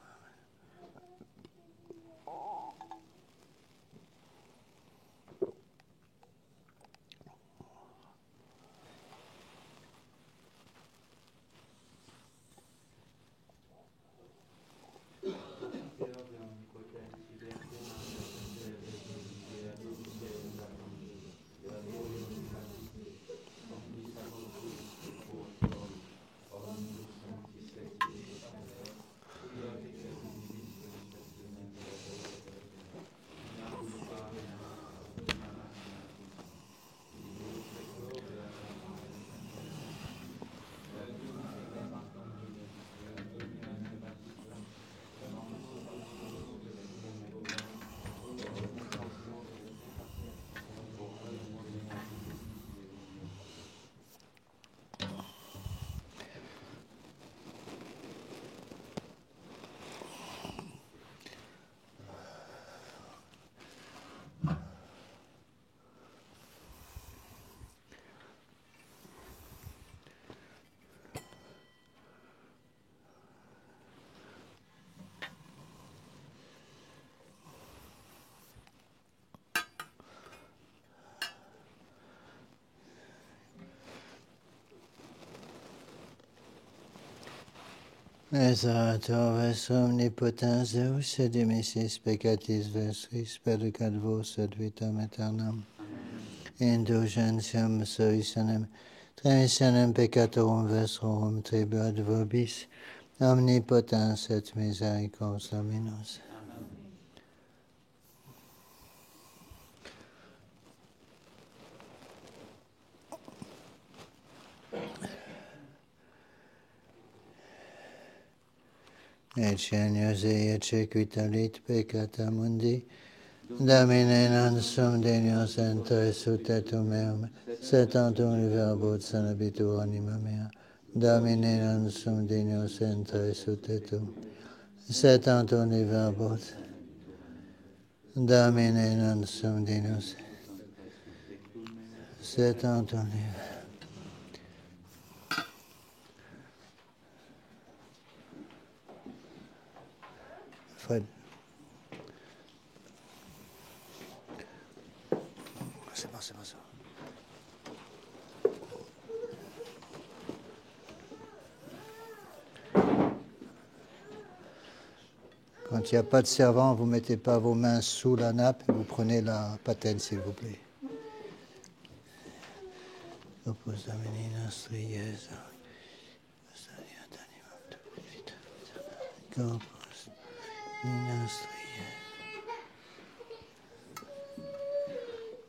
Exator ves omnipotens Deus et dimissis peccatis vestris, perdicad vos et vitam aeternam. indulgentiam suisanem, tremisionem peccatorum vestrorum tribua de vobis, omnipotens et misericordias Dominus. Ecce agnosi, ecce quitalit peccata mundi, Domine non sum degnos entare sutetum meum, sed tantum liberabut sanabitur anima mea. Domine non sum degnos entare sutetum, sed tantum liberabut. Domine non sum degnos, sed tantum liberabut. Fred. C'est bon, c'est bon, c'est bon. Quand il n'y a pas de servant, vous ne mettez pas vos mains sous la nappe, vous prenez la patène, s'il vous plaît. Opus Domini nostri Iesu, Saliat animam tuum vita. Opus Domini nostri Iesu,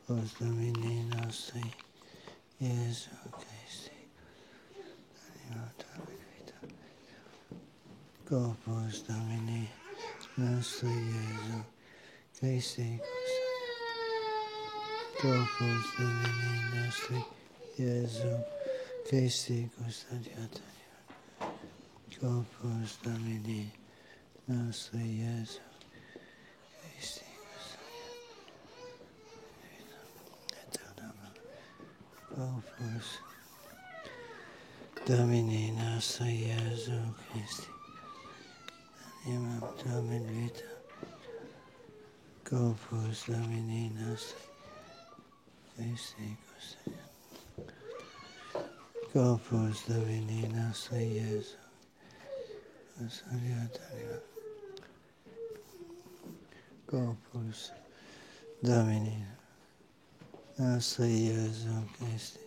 Opus Domini nostri Iesu Christi, animam tuum vita. Opus Domini nostri Iesu Christi, Opus Domini nostri Iesu Christi custodiat animam. Opus Domini nostri Iesu Christi custodiat Opus Domini nostri Iesu Christi animam tuum in vita. Opus Domini nostri Christi custodiat. Opus Domini nostri Iesu custodiat animam. Opus Domini nostri Iesu Christi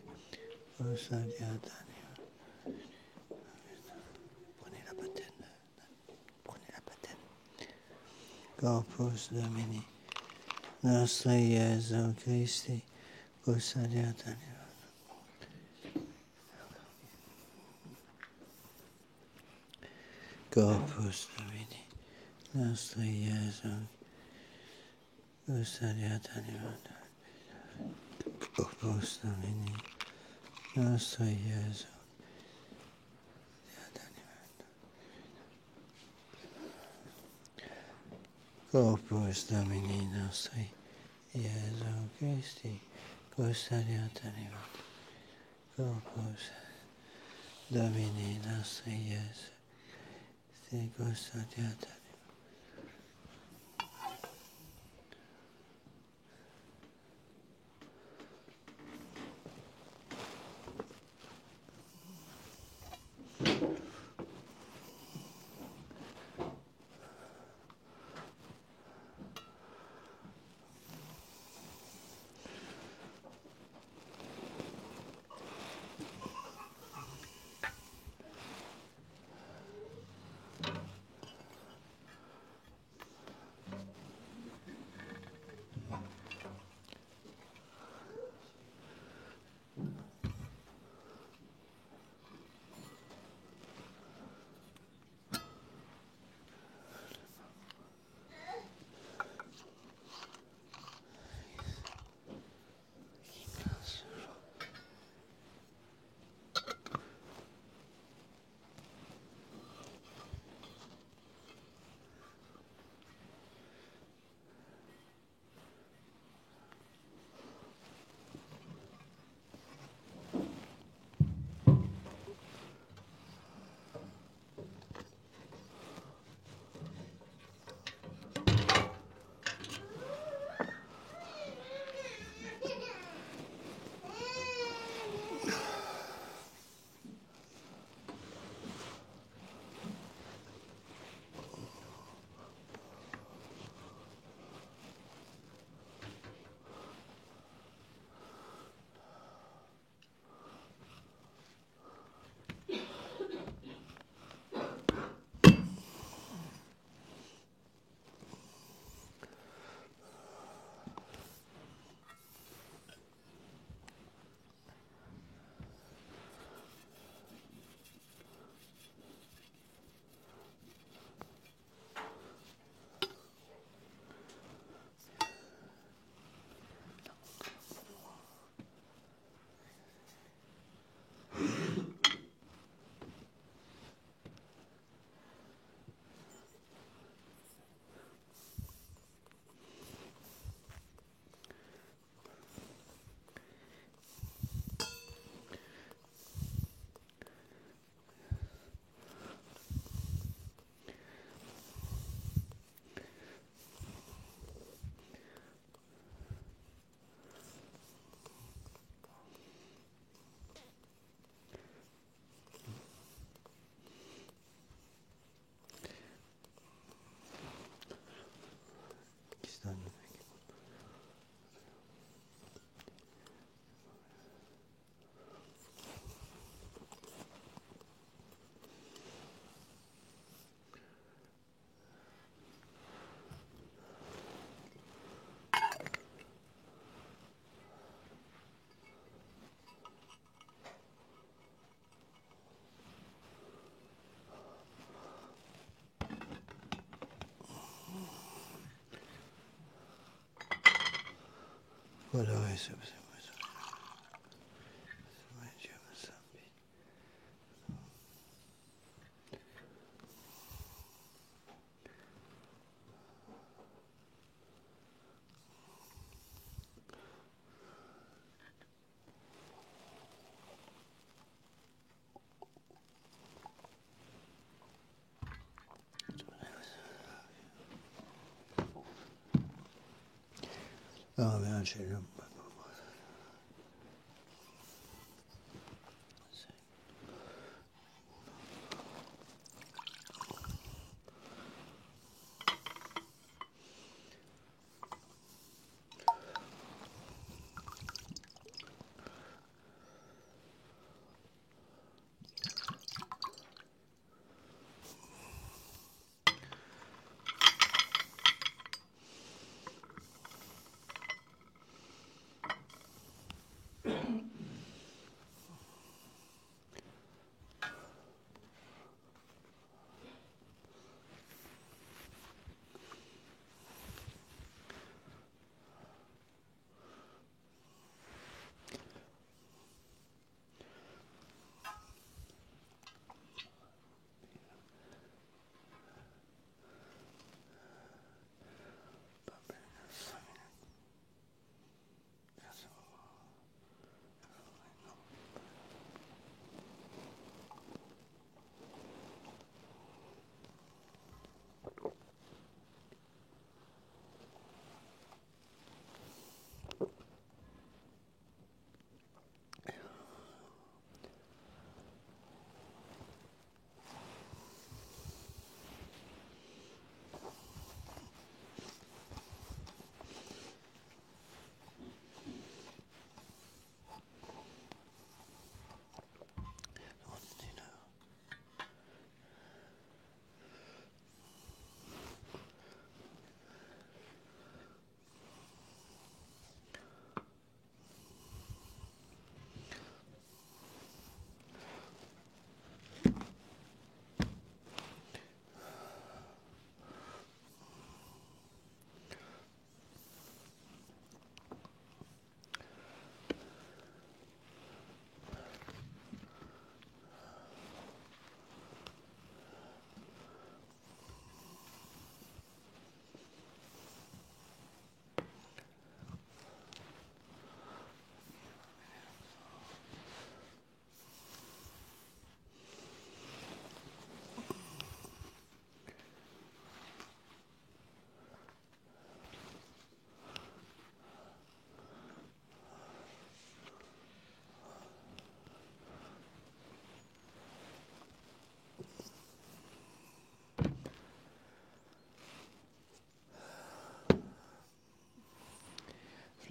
custodiat animam. Prenez la patène. Prenez la patène. Opus Domini nostri Iesu Christi custodiat animam. Opus Domini nostri Iesu custodiat animam. Opus Domini nostri Iesu custodiat animam. Opus Domini nostri Iesu Christi custodiat animam. Opus Domini nostri Iesu Christi custodiat animam.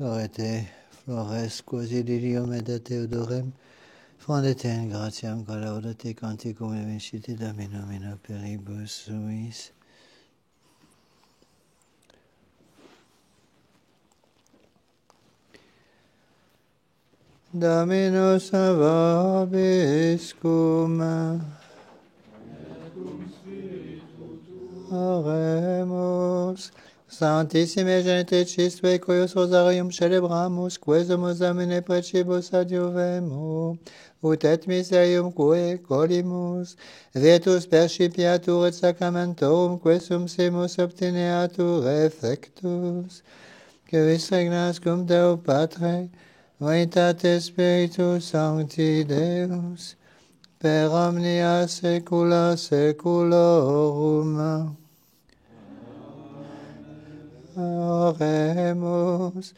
Florete, flores, quasi lilium et Theodorem, fondete in gratiam calaudate canticum vincite Domino peribus suis. Dominus vobiscum. Oremus. Sanctissime Genetris Tue, cuius rosarium celebramus, quesumus amine precibus adiuvemo, ut et miserium quae colimus, virtus percipiatur et sacramentorum, quesum semus obteneatur effectus, que vis regnas cum Deo Patre, Unitate Spiritus Sancti Deus, per omnia saecula saeculorum. Oremus.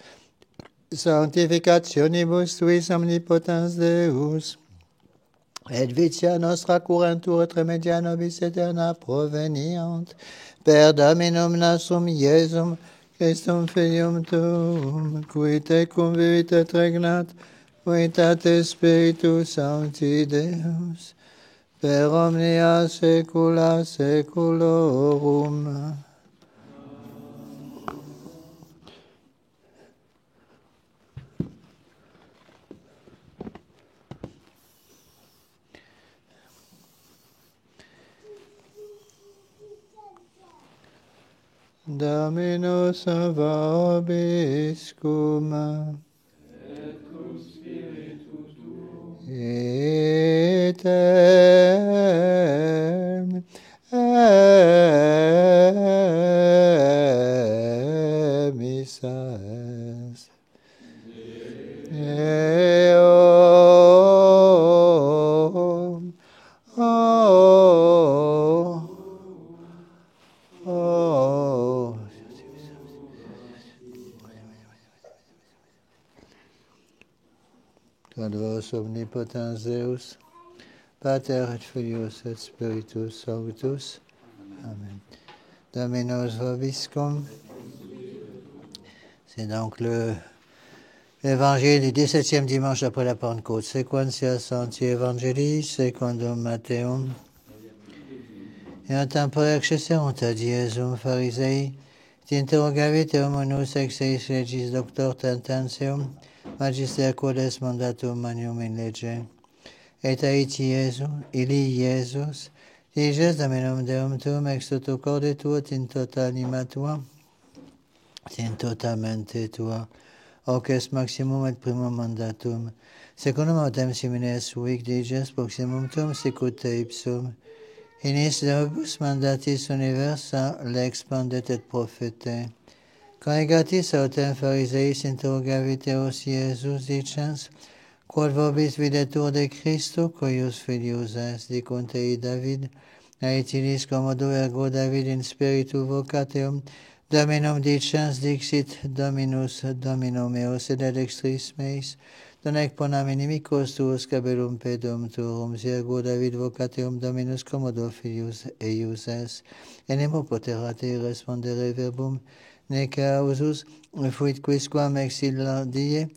Sanctificationibus tuis omnipotens Deus, et vitia nostra curentur et remedia nobis eterna proveniant, per Dominum nostrum Iesum Christum Filium Tuum, qui tecum vivit et regnat, unitate Spiritus Sancti Deus, per omnia saecula saeculorum. Dominus vobiscum. Et cum spiritu tuo. Et missa est. Quod omnipotens Deus, Pater et Filius et Spiritus Sanctus. Amen. Dominus vobiscum. C'est donc l'évangile du 17e dimanche après la Pentecôte. Sequentia Sancti Evangelii, secundum Matteum. Et tempore accesserunt ad Iesum Pharisei, et interrogavit hominus ex eis legis doctor tentantium, magister quod est mandatum manium in lege. Et aiti Iesus, diges Dominum Deum tuum ex toto corde tuo in tota anima tua, in tota mente tua, hoc est maximum et primum mandatum. Secundum autem simile suic diges proximum tuum sicut te ipsum. In is deobus mandatis universa lex pandet et profete. Congregatis autem Phariseis interrogavit eos Iesus dicens, quod vobis videtur de Christo, cuius filius est, dicunt ei David, aetilis commodo ergo David in spiritu vocateum, Dominum dicens dixit Dominus, Domino meo sed ad extris meis, donec ponam inimicos tuos cabellum pedum turum, si ergo David vocateum Dominus commodo filius eius est, et nemo poterate respondere verbum, nec ausus fuit quisquam ex illa die,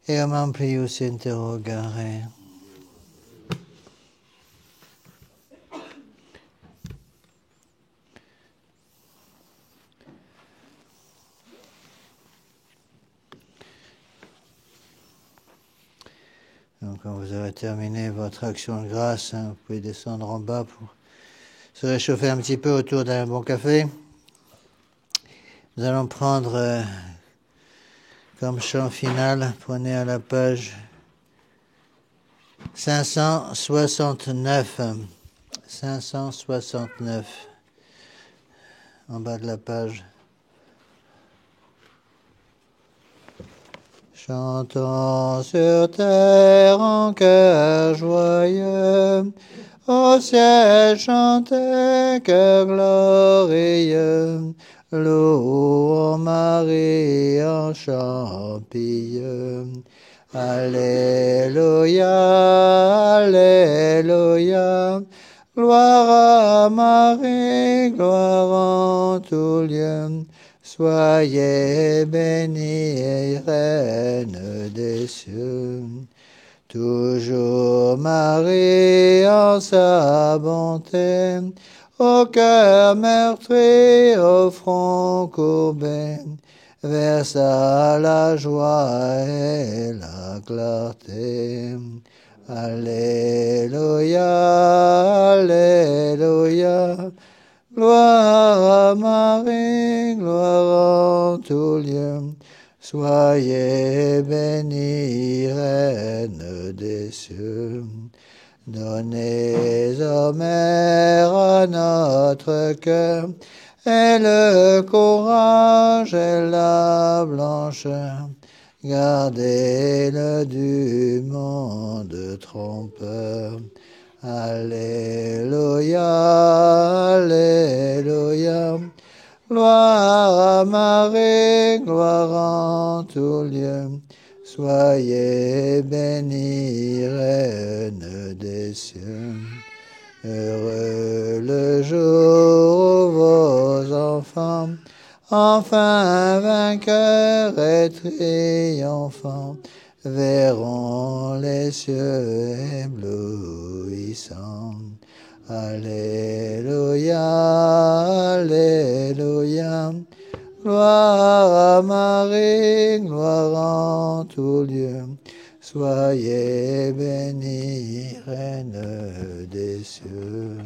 eam amplius interrogare. Donc, quand vous aurez terminé votre action de grâce, vous pouvez descendre en bas pour se réchauffer un petit peu autour d'un bon café. Nous allons prendre comme chant final, prenez à la page 569. 569. En bas de la page. Chantons sur terre en cœur joyeux, au ciel chantez cœur glorieux, louons Marie en chant pieux. Alléluia, Alléluia, gloire à Marie, gloire en tout lieu. Soyez bénie, Reine des cieux. Toujours Marie en sa bonté, au cœur meurtri, au front courbé, versa la joie et la clarté. Alléluia, Alléluia, gloire à Marie, gloire en tout lieu. Soyez bénie, Reine des cieux. Donnez, ô Mère, à notre cœur, et le courage et la blancheur. Gardez-le du monde trompeur. Alléluia, Alléluia, gloire à Marie, gloire en tout lieu. Soyez bénie, Reine des cieux. Heureux le jour où vos enfants, enfin vainqueurs et triomphants, verront les cieux éblouissants. Alléluia, Alléluia, gloire à Marie, gloire en tout lieu. Soyez bénie, Reine des cieux.